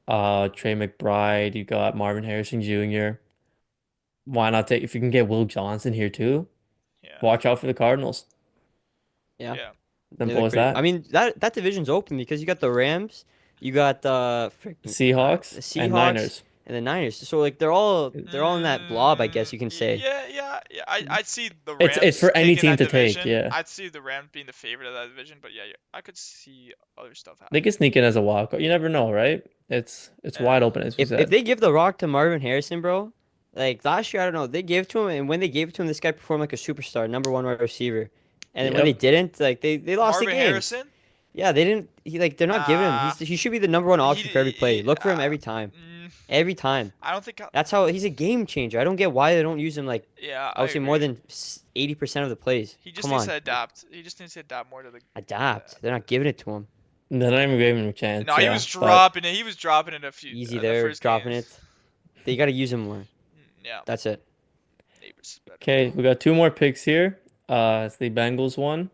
Trey McBride, you got Marvin Harrison Jr. Why not take if you can get Will Johnson here too? Yeah, Watch out for the Cardinals. Yeah, yeah. they look Simple as pretty. I that. mean, that division's open because you got the Rams, you got the Seahawks and Seahawks, Niners. and the Niners. So like they're all in that blob, I guess you can say. Yeah. I'd see the It's Rams for any taking team that to take, division. yeah. I'd see the Rams being the favorite of that division, but yeah, I could see other stuff They happening. can sneak in as a wild card. You never know, right? It's Yeah, wide open as we If said. they give the rock to Marvin Harrison, bro, like last year, I don't know, they gave to him, and when they gave it to him, this guy performed like a superstar, number one wide receiver. And then when they Yep. didn't, like they lost the Marvin games. Harrison. Yeah, they didn't. They're not giving him. Nah, He should be the number one option for every play. he Look for him every time, mm, every time. I don't think. That's how he's a game changer. I don't get why they don't use him like Yeah, I I would say more agree. than 80% of the plays. He just Come needs on, to adapt. He just needs to adapt more to the. adapt. They're not giving it to him. They're not even giving him a No, chance, he yeah. was But dropping it. He was dropping it a few Easy the there, first dropping games. it. They got to use him more. Yeah, That's it. neighbors better, okay, bro. we got two more picks here. It's the Bengals one.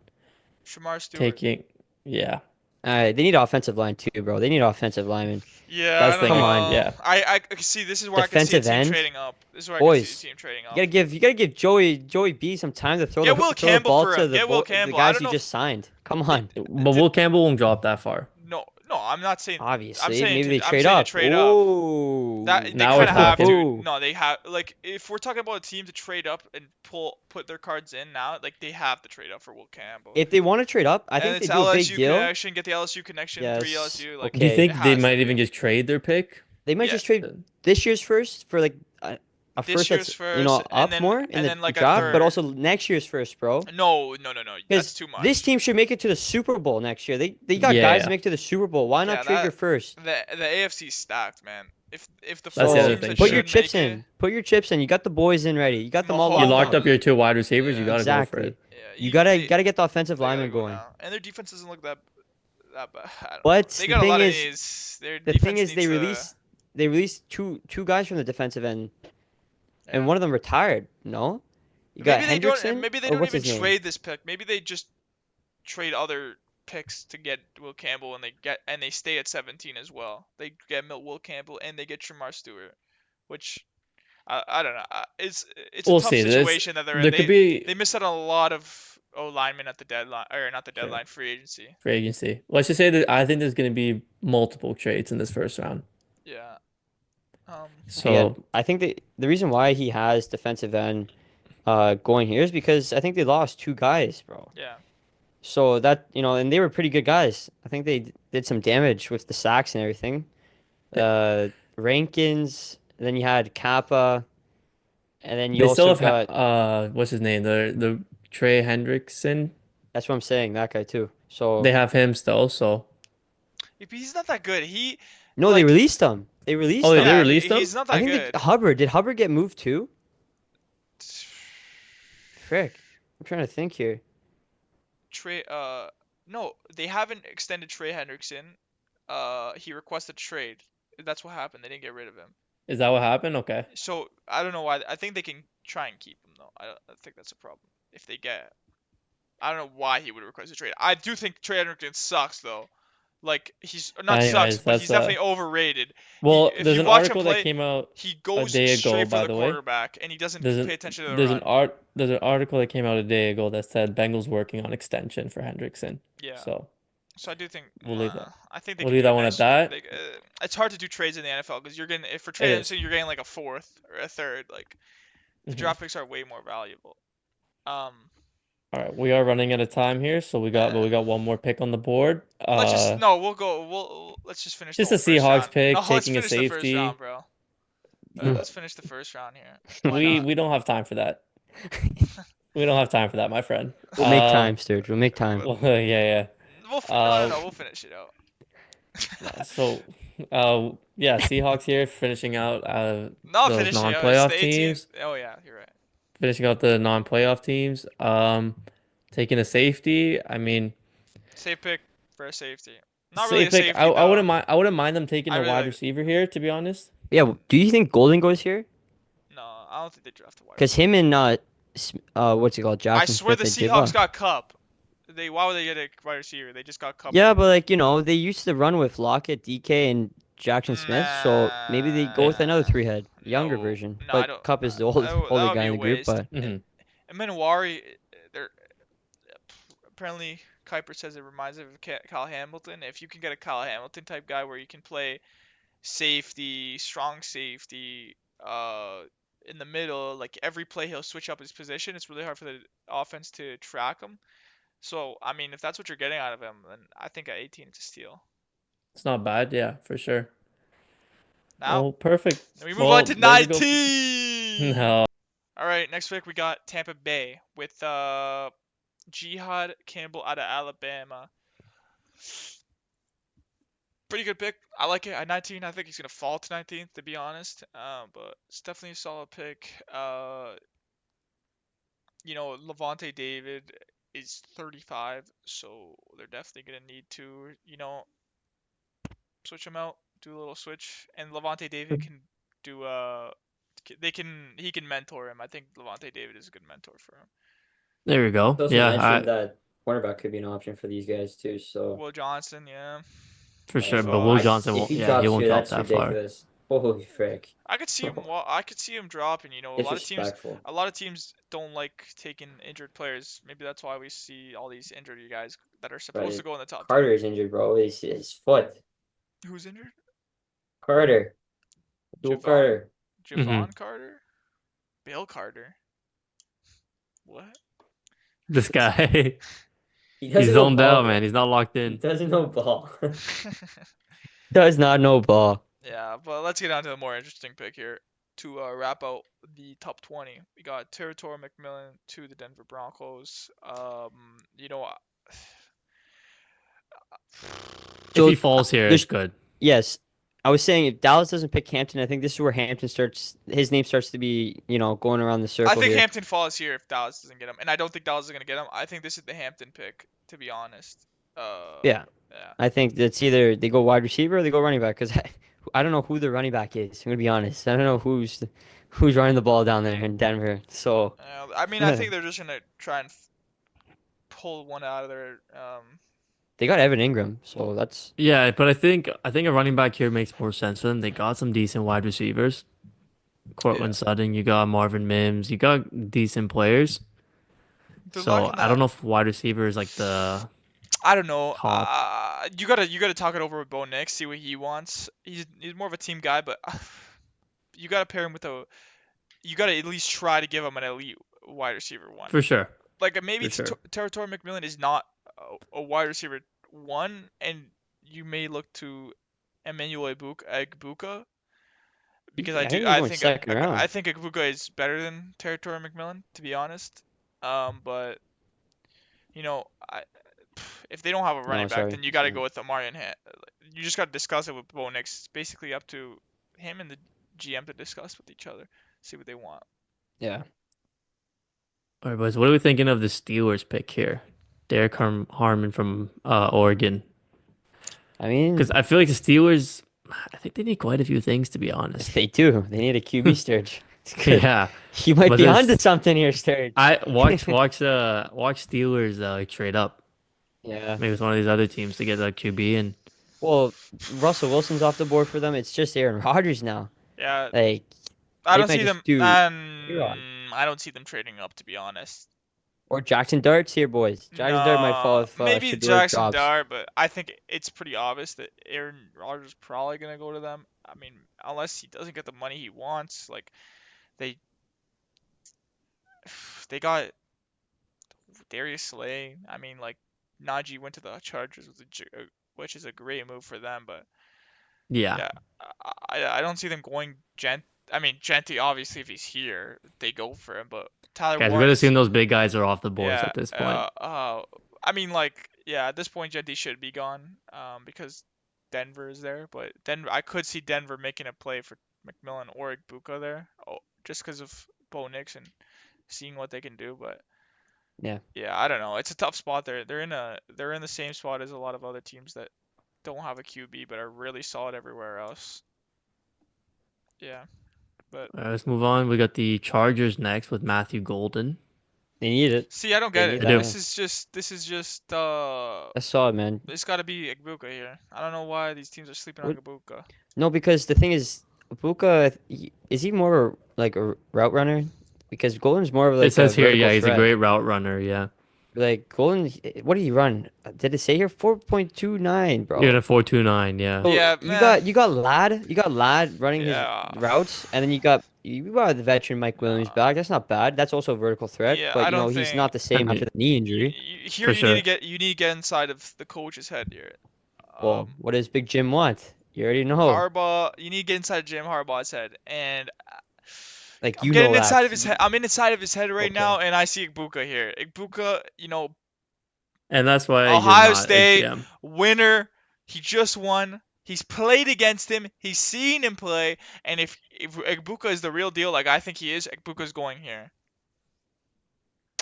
Shamar Stewart. Taking yeah. All right, they need offensive line too, bro. They need offensive linemen. Yeah, That's I the don't thing. Come on, know. Yeah. I could see this is where I could see a defensive team end, trading up. This is where I could see a boys. team trading You up. gotta give Joey B some time to throw Get Will throw the Campbell ball for to him. Get Will the Campbell. I guys don't you know just if signed. Come did, on. But did Will Campbell won't drop that far. no. I'm not saying. I'm Obviously, saying maybe they I'm trade saying to up. trade up. Oh, They Now kind we're of have talking. to. oh. No, they have. Like if we're talking about a team to trade up and put their cards in now, like they have to trade up for Will Campbell. If they want to trade up, I And think they it's do a big LSU deal. connection. Get the LSU connection. Three Yes. LSU. Like Do you Okay. it think they has to might be. even just trade their pick? They might Yeah, just trade this year's first for like a this first year's that's first, and up then more in the like a draft, but third. also next year's first, bro. No. That's Because too this much. team should make it to the Super Bowl next year. They got Yeah, guys to yeah. make it to the Super Bowl. Why not Yeah, trade your that first? the AFC's stacked, man. If the That's four the other So teams thing that put your too. should chips make it, in. Put your chips in. You got the boys in ready. You got them all You locked locked down. up your two wide receivers, you yeah, gotta go for Exactly. it. yeah, You you gotta they gotta get the offensive they gotta lineman go going. now, and their defense doesn't look that bad. I don't know. But They the got a thing lot of is, needs. Their the thing defense is, needs to. they released two guys from the defensive end, and Yeah. one of them retired. No, you got Hendrickson Maybe they or don't what's even his name? trade this pick. Maybe they just trade other picks to get Will Campbell, and they stay at 17 as well. They get Will Campbell and they get Shamar Stewart, which I don't know. It's a We'll tough see. This situation that they're in. there could be They missed out on a lot of O linemen at the deadline, or not the sure deadline, free agency. free agency. Let's just say that I think there's gonna be multiple trades in this first round. Yeah. Yeah, So I think the reason why he has defensive end going here is because I think they lost two guys, bro. Yeah. So that and they were pretty good guys. I think they did some damage with the sacks and everything. eh, Rankins, and then you had Kappa, and then you they still also have got what's his name? The Trey Hendrickson. that's what I'm saying, that guy too. So They have him still, so He's not that good. no, they Like, released him. They released oh they him. yeah, released him? he's not I that think good. Did Hubbard get moved too? Frick. I'm trying to think here. Trey, no, they haven't extended Trey Hendrickson. He requested trade. That's what happened. They didn't get rid of him. Is that what happened? Okay. So I don't know why. I think they can try and keep him though. I think that's a problem if they get. I don't know why he would request a trade. I do think Trey Hendrickson sucks though. Like he's not sucks, Anyways, but that's he's definitely overrated. well, If there's you an watch him article that play, came out he a goes day ago, straight for by the the way. quarterback and he doesn't There's pay an attention to the there's an run. art there's an article that came out a day ago that said Bengals working on extension for Hendrickson. Yeah. So So I do think we'll leave that. I think they We'll can leave do that it one at next year. that. It's hard to do trades in the NFL because you're getting if for It trade is. so you're getting like a fourth or a third. Like the Mhm. draft picks are way more valuable. Um, All right, we are running out of time here, so we got one more pick on the board. let's just no, we'll go. Let's just finish the Just a whole first Seahawks round. No, pick, let's taking a finish the first round, safety. bro. Mm. Let's finish the first round here. Why We not? we don't have time for that. We don't have time for that, my friend. We'll make time, Sturge. We'll make time. Well, yeah, No, we'll finish it out. no, so, yeah, Seahawks here finishing out Not those finishing out. It's non-playoff the 18th. teams, Oh yeah, you're right. finishing out the non-playoff teams. Taking a safety. I mean, Safe pick for a safety. Not really safe a pick. safety I wouldn't though. mind. I wouldn't mind them taking I a really wide like. receiver here, to be honest. Yeah, do you think Golden goes here? No, I don't think they drafted a wide Because receiver. him and what's it called, I Jackson swear Smith, the they did Seahawks well. got Cup. Why would they get a wide receiver? They just got Cup Yeah, for but like they used to run with Lockett, DK, and Jackson Smith, so maybe they go with another nah. three head, younger No, version. no, I But don't. Cup is the older That would guy be in a the group. waste. But Hmm. And Minowari, they're apparently Kuiper says it reminds him of Kyle Hamilton. If you can get a Kyle Hamilton type guy where you can play safety, strong safety, in the middle, like every play he'll switch up his position. It's really hard for the offense to track him. So I mean, if that's what you're getting out of him, then I think at 18 it's a steal. It's not bad, yeah, for sure. Now Well, perfect. we move on Well, to there we go. 19. No, All right, next pick we got Tampa Bay with Jihad Campbell out of Alabama. Pretty good pick. I like it at 19. I think he's gonna fall to 19th to be honest. But it's definitely a solid pick. Levante David is 35, so they're definitely gonna need to, switch him out, do a little switch, and Levante David can do he can mentor him. I think Levante David is a good mentor for him. there we go. also Yeah, mentioned that cornerback could be an option for these guys too. So Will Johnson, yeah. for sure. But So Will I Johnson if won't. he Yeah, he drops won't here, drop that's that far. ridiculous. Holy frick! I could see him. Well, I could see him dropping. Disrespectful. A lot of teams don't like taking injured players. Maybe that's why we see all these injured guys that are But supposed to go in the top 10. Carter is injured, bro. His foot. Who's injured? Carter. Dual Javon, Carter. Hmm. Javon Carter, Bill Carter. What? This guy, He he's doesn't know zoned ball, out, man. bro. He's not locked He in. doesn't know ball. Does not know ball. Yeah, but let's get on to the more interesting pick here. To wrap out the top 20, we got Territor McMillan to the Denver Broncos. If So he falls here, it's there's good. yes. I was saying if Dallas doesn't pick Hampton, I think this is where Hampton starts. His name starts to be, going around the I circle think here. Hampton falls here if Dallas doesn't get him, and I don't think Dallas is gonna get him. I think this is the Hampton pick, to be honest. Yeah, Yeah. I think that's either they go wide receiver or they go running back. Because I don't know who the running back is. I'm gonna be honest. I don't know who's running the ball down there in Denver. So I mean, I think they're just gonna try and pull one out of their. they got Evan Ingram. So that's Yeah, but I think a running back here makes more sense for them. They got some decent wide receivers. Yeah. Cortland Sutton, you got Marvin Mims, you got decent players. They're So lacking I don't that. know if wide receiver is like the I don't know. top. You gotta talk it over with Bo Nix, see what he wants. He's more of a team guy, but you gotta pair him with a. You gotta at least try to give him an elite wide receiver one. For sure. Like maybe For sure. Territory McMillan is not a wide receiver one, and you may look to Emmanuel Egbuka because I think he's going second round. I think Egbuka is better than Territory McMillan, to be honest. But if they don't have a running No, back, sorry. then you got to go with Amarian Hand. You just got to discuss it with Bo Nix. It's basically up to him and the GM to discuss with each other, see what they want. Yeah. All right, boys. What are we thinking of the Steelers pick here? Derek Harmon from Oregon. I Because mean, I feel like the Steelers, I think they need quite a few things to be honest. they do. They need a QB Sturge. It's good. Yeah, You might but be onto this something here, Sturge. I watch Steelers like trade up. Yeah. Maybe it's one of these other teams to get a QB and Well, Russell Wilson's off the board for them. It's just Aaron Rodgers now. Yeah, Like I they don't might see just them. do A-Rod. I don't see them trading up, to be honest. Or Jackson Dart's here, boys. Jackson Dart might fall No, if maybe Shador Jackson drops. Dart, but I think it's pretty obvious that Aaron Rodgers is probably gonna go to them. I mean, unless he doesn't get the money he wants, like they they got Darius Slay. I mean, like Najee went to the Chargers, which is a great move for them. But yeah, yeah, I don't see them going Gent. I mean, Genti obviously if he's here, they go for him. But Tyler guys, we Warren gotta is assume those big guys are off the boards yeah. at this point. I mean, like yeah, at this point Genti should be gone. Because Denver is there. But then I could see Denver making a play for McMillan or Igbuka there. Oh, just because of Bo Nix and seeing what they can do. But Yeah. yeah, I don't know. It's a tough spot there. They're in the same spot as a lot of other teams that don't have a QB but are really solid everywhere else. Yeah. But All right, let's move on. We got the Chargers next with Matthew Golden. They need it. see, I don't They get need it. I that do. man. This is just That's solid, man. it's got to be Egbuka here. I don't know why these teams are sleeping on What? Egbuka. No, because the thing is, Ibuka, is he more like a route runner? Because Golden's more of It like a says here, vertical yeah, he's a threat. great route runner. Yeah, Like Golden, what did he run? Did it say here 4.29, he had bro? a 4.29. Yeah, So Yeah, you man. got Lad running his Yeah. routes, and then you got the veteran Mike Williams Nah. back. That's not bad. That's also a vertical threat, Yeah, but I don't he's think not the same after the knee injury. here for sure. you need to get inside of the coach's head here. Well, what does Big Jim want? You already know. Harbaugh, you need to get inside Jim Harbaugh's head, and Like I'm you getting know that. inside of his head. I'm inside of his head right Okay. now, and I see Egbuka here. Egbuka, and that's why you're Ohio not a State GM. winner. He just won. He's played against him. He's seen him play, and if Egbuka is the real deal, like I think he is, Egbuka's going here.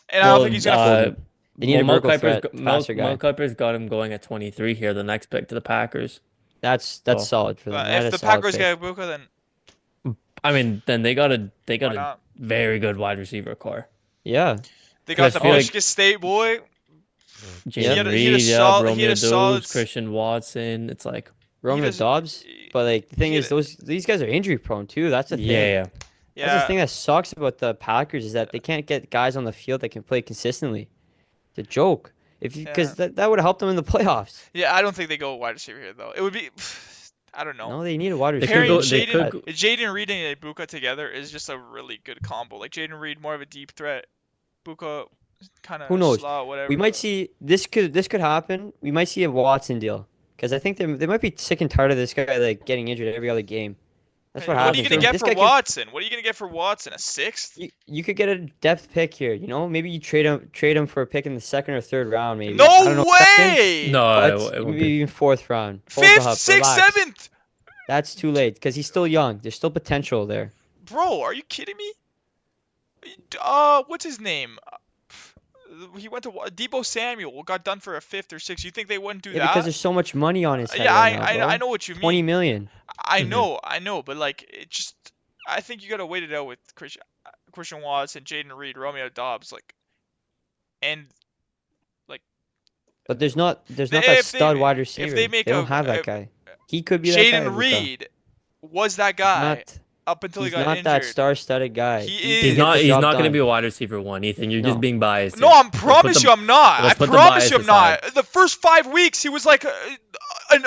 And I don't think Well, he's gonna. Golden. They need a Mel vertical Kiper's threat, Mel, faster Mel guy. Kiper's got him going at 23 here, the next pick to the Packers. That's So solid for them. That If is the solid Packers pick. get Egbuka, then I mean, then they got why a not? very good wide receiver core. Yeah. They 'Cause I got the feel like Michigan State boy. Yep. Jaden He had a Reed, yeah, solid. He had Romeo a solid. Doubs, Christian Watson. It's like, He Romeo doesn't. Dobbs. But like the thing He is, had, these guys are injury prone too. That's the thing. yeah. That's the yeah. thing that sucks about the Packers is that they can't get guys on the field that can play consistently. It's a joke. Yeah. Because that would have helped them in the playoffs. Yeah, I don't think they go wide receiver here though. It would be. I don't know. No, they need a wide They receiver. could go. Pairing They could. Go, Jaden Reed and Ibuka together is just a really good combo. Like Jaden Reed, more of a deep threat. Ibuka, kind Who of knows? slot, whatever. We might see this could happen. We might see a Watson deal because I think they might be sick and tired of this guy like getting injured every other game. That's what What are happens. you gonna So get this for guy could, Watson? What are you gonna get for Watson? A sixth? you could get a depth pick here. You know, maybe you trade him for a pick in the second or third round. Maybe I don't No know. Second, way! no, but it won't maybe be. even fourth round. Hold Fifth, up, sixth, relax. seventh. That's too late because he's still young. There's still potential there. Bro, are you kidding me? What's his name? He went to Debo Samuel. Got done for a fifth or sixth. You think they wouldn't do Yeah, that? because there's so much money on his head Yeah, right now, bro. I know what you 20 mean. million. I Mhm. know, but like it just, I think you gotta wait it out with Christian Watson, Jaden Reed, Romeo Dobbs, like, and like But there's not that if stud they wide if receiver. they make They don't a have that guy. He could be that guy, Jaden Ibuka. Reed was that guy Not up until he he's got not that injured. star-studded guy. He He He's can get is. the not. He's job not going to be done. a wide receiver one, Ethan. You're just No. being biased No, here. I Let's put promise you, I'm not. I let's put the promise you, bias I'm not. aside. The first 5 weeks, he was like an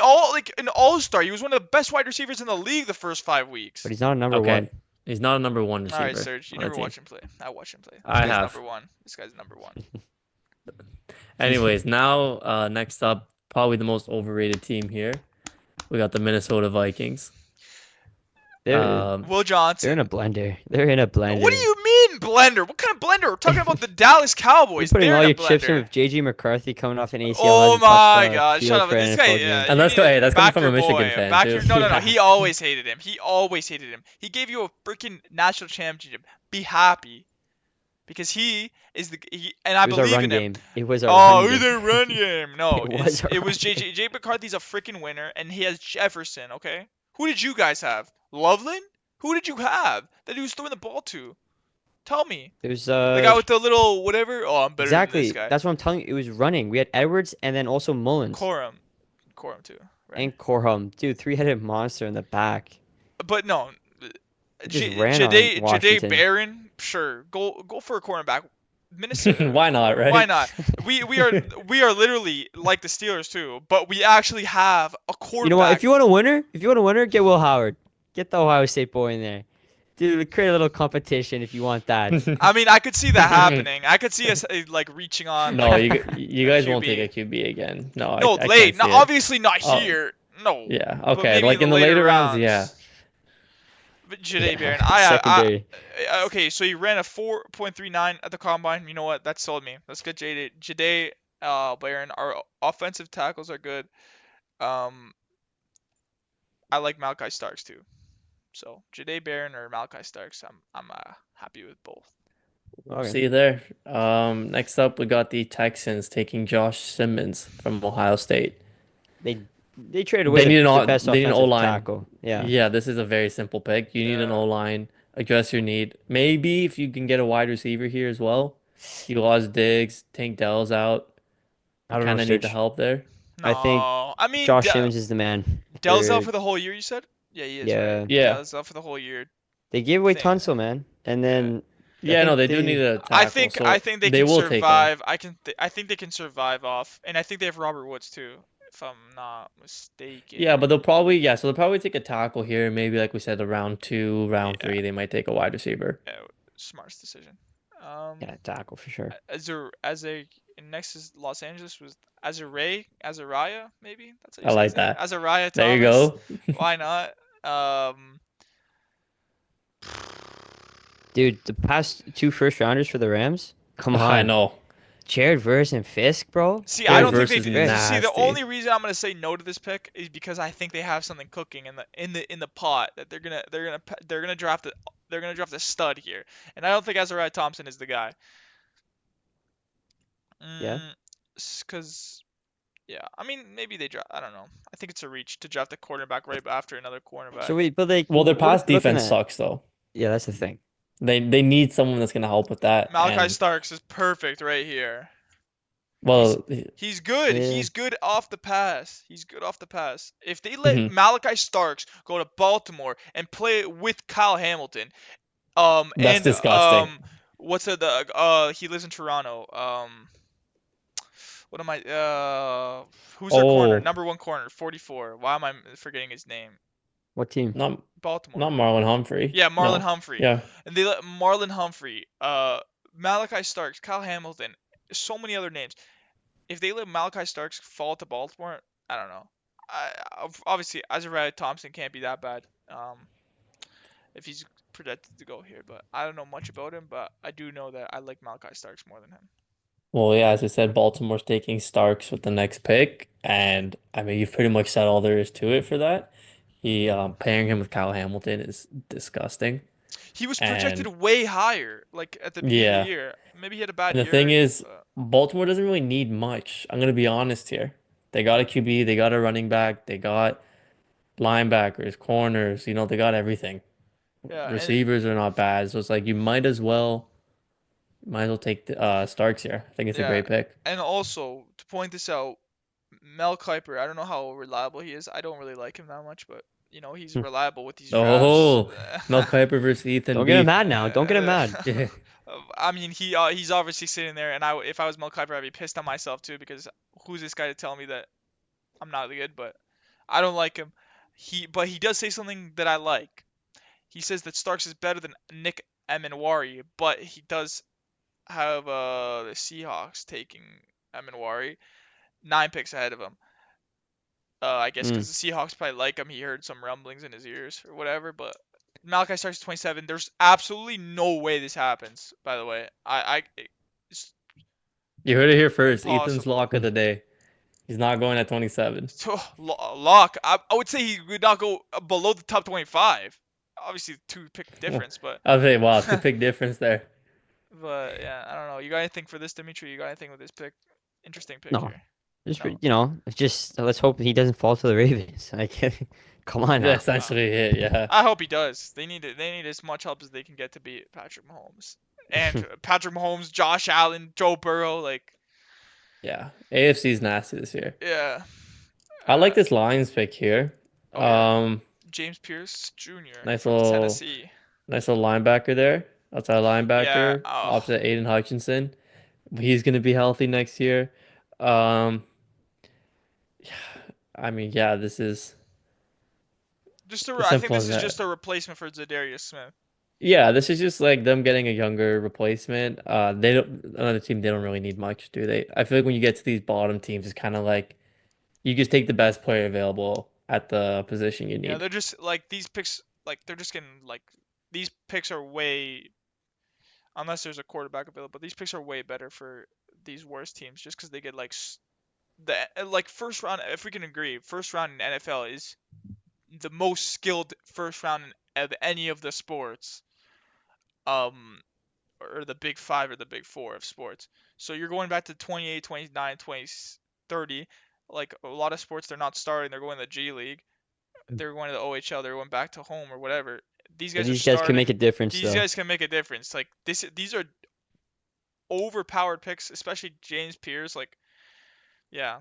all-star. He was one of the best wide receivers in the league the first 5 weeks. But he's not a number Okay, one. he's not a number one All right, receiver Serge, you on the never team. watch him play. I watch him play. This I guy's have. number one. This guy's number one. Anyways, now next up, probably the most overrated team here. We got the Minnesota Vikings. They're Um, Will they're Johnson. in a blender. They're in a blender. What do you mean blender? What kind of blender? We're talking about the Dallas Cowboys. You're putting They're all in a your chips in blender. with JG McCarthy coming off an ACL. Oh hasn't touched my the God! Shut field up. for an This NFL guy, game. And that's that's coming back from a your Michigan boy. fan Back too. your no. Yeah. He always hated him. He always hated him. He gave you a freaking national championship. Be happy, because he is and I It was our believe run in him. game. It was our Oh, run who's game. a run game? No, It was our it was run JJ McCarthy's a freaking winner, and he has Jefferson. Okay, who did you guys have? Loveland? Who did you have that he was throwing the ball to? Tell me. It was The guy with the little whatever. Oh, I'm better than exactly. this guy. That's what I'm telling you. It was running. We had Edwards and then also Mullins Corum too. Right. and Corham. Dude, three-headed monster in the back. But no, Just ran on Washington. Barron, sure, go for a cornerback. Minnesota, Why not, right? Why not? We are literally like the Steelers too, but we actually have a quarterback. You know what? If you want a winner, get Will Howard. Get the Ohio State boy in there. Dude, create a little competition if you want that. I mean, I could see that happening. I could see us like reaching on. No, like, you guys won't QB. take a QB again. No, no, I late. can't No, see it. obviously not Oh. here. No. Yeah. But Okay. maybe Like in the later rounds, yeah. But Jade Yeah, Barron, secondary. okay, so he ran a 4.39 at the combine. You know what? That sold me. Let's get Jade Barron. Our offensive tackles are good. I like Malachi Starks too. So Jade Barron or Malachi Starks, I'm happy with both. Okay. See you there. Next up, we got the Texans taking Josh Simmons from Ohio State. They traded away They need the an best they need an offensive O-line. tackle. Yeah. Yeah, this is a very simple pick. You need an Yeah. O-line, address your need. Maybe if you can get a wide receiver here as well. You lost Diggs, Tank Dell's out. You I don't know, kind of need the Serge. help there. I think No, I mean Josh Simmons is the man Dell's out for for the whole year. You said? Yeah, he is, right? yeah. Yeah. Dell's out for the whole year. They gave away Thing. Tunsil, man, and Yeah. then I Yeah, no, think they do need they a I tackle, think I so think they they can will take him. survive. I think they can survive off, and I think they have Robert Woods too, if I'm not mistaken. Yeah, but so they'll probably take a tackle here. Maybe like we said, the round two, round Yeah, three, they might take a wide receiver. yeah, smartest decision. Um, yeah tackle for sure. as a next is Los Angeles was Azariah, maybe that's how you I say his like name. that. Azariah There you Thomas. go. Why not? Um, Dude, the past two first rounders for the Rams. Come I on, know. Jared Verse and Fisk, bro. See, I Jared don't think Goodness they versus do. gracious. See, the only nasty. reason I'm gonna say no to this pick is because I think they have something cooking in the pot that they're gonna draft it. They're gonna draft a stud here, and I don't think Azariah Thompson is the guy. Yeah. Mm, cause yeah, I mean maybe they draft. I don't know. I think it's a reach to draft a quarterback right after another cornerback. So wait, but like, Well, their what are pass we looking defense at? sucks though. Yeah, that's the thing. They need someone that's gonna help with that. Malachi And Starks is perfect right here. He's well, he's good. Yeah. He's good off the pass. He's good off the pass. If they let mhm, Malachi Starks go to Baltimore and play with Kyle Hamilton, that's and disgusting. what's the he lives in Toronto. What am I who's their corner? Oh, Number one corner, 44. Why am I forgetting his name? What team? not Baltimore. not Marlon Humphrey. Yeah, Marlon No. Humphrey. Yeah. And they let Marlon Humphrey, Malachi Starks, Kyle Hamilton, so many other names. If they let Malachi Starks fall to Baltimore, I don't know. Obviously, Azariah Thompson can't be that bad. If he's projected to go here, but I don't know much about him. But I do know that I like Malachi Starks more than him. Well, yeah, as I said, Baltimore's taking Starks with the next pick, and I mean you've pretty much said all there is to it for that. He pairing him with Kyle Hamilton is disgusting. He was projected And way higher, like at the beginning of the yeah, year. Maybe he had a bad and the thing year, is, but Baltimore doesn't really need much. I'm gonna be honest here. They got a QB, they got a running back, they got linebackers, corners, they got everything. yeah, and Receivers are not bad, so it's like you might as well take the, Starks here. I think it's a yeah, great pick. and also to point this out, Mel Kiper. I don't know how reliable he is. I don't really like him that much, but he's Hmm. reliable with these drafts. Oh, Mel Kiper versus Ethan Don't get him Beef. mad now. Don't get him mad. Yeah. I mean, he's obviously sitting there, and if I was Mel Kiper, I'd be pissed on myself too because who's this guy to tell me that I'm not good? But I don't like him. He does say something that I like. He says that Starks is better than Nick Emenwari, but he does have the Seahawks taking Emenwari 9 picks ahead of him. I guess Mm. because the Seahawks probably like him. He heard some rumblings in his ears or whatever. But Malachi Starks is 27. There's absolutely no way this happens. By the way, it's You heard it here first. Ethan's impossible. lock of the day. He's not going at 27. So, lock. I would say he would not go below the top 25. Obviously, 2 pick difference, but I'll say, wow, two pick difference there. but yeah, I don't know. You got anything for this, Dimitri? You got anything with this pick? Interesting pick No, here. just No. just let's hope he doesn't fall to the Ravens. Come on now. That's essentially it, yeah. I hope he does. They need as much help as they can get to beat Patrick Mahomes. And Patrick Mahomes, Josh Allen, Joe Burrow, like Yeah. AFC's nasty this year. yeah. I Uh, like this Lions pick here. oh yeah. Um, James Pierce Jr. nice from little Tennessee. nice little linebacker there. Outside Yeah. linebacker, Oh, opposite Aiden Hutchinson. He's gonna be healthy next year. Um, I mean, yeah, this is as I think simple this as is that. just a replacement for Zadarius Smith. Yeah, this is just like them getting a younger replacement. They don't another team. They don't really need much, do they? I feel like when you get to these bottom teams, it's kind of like you just take the best player available at the position you Yeah, need. they're just like these picks. Like they're just getting like these picks are way unless there's a quarterback available. These picks are way better for these worst teams just because they get like the like first round. If we can agree, first round in NFL is the most skilled first round of any of the sports. Um, or the big five or the big four of sports. So you're going back to 28, 29, 20, 30. Like a lot of sports, they're not starting. They're going to the G League. They're going to the OHL. They're going back to home or whatever. These But guys are these guys can make a starting. difference, These though. guys can make a difference. Like these are overpowered picks, especially James Pierce. Like, yeah,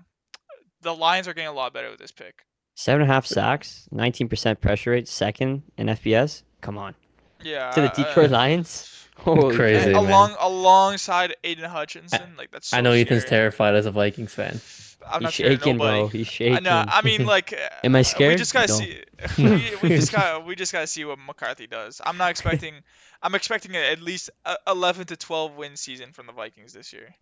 the Lions are getting a lot better with this pick. 7.5 sacks, 19% pressure rate, second in FBS. Come on. To the Yeah, Detroit Lions. Holy Crazy, frick. man. alongside Aiden I, Hutchinson, like that's I so know Ethan's scary. terrified as a Vikings fan. I'm He's not scared of shaking, nobody. bro. He's No, shaking. I mean like Am I we scared? just gotta No. see. We just gotta see what McCarthy does. I'm not expecting. I'm expecting at least 11 to 12 win season from the Vikings this year.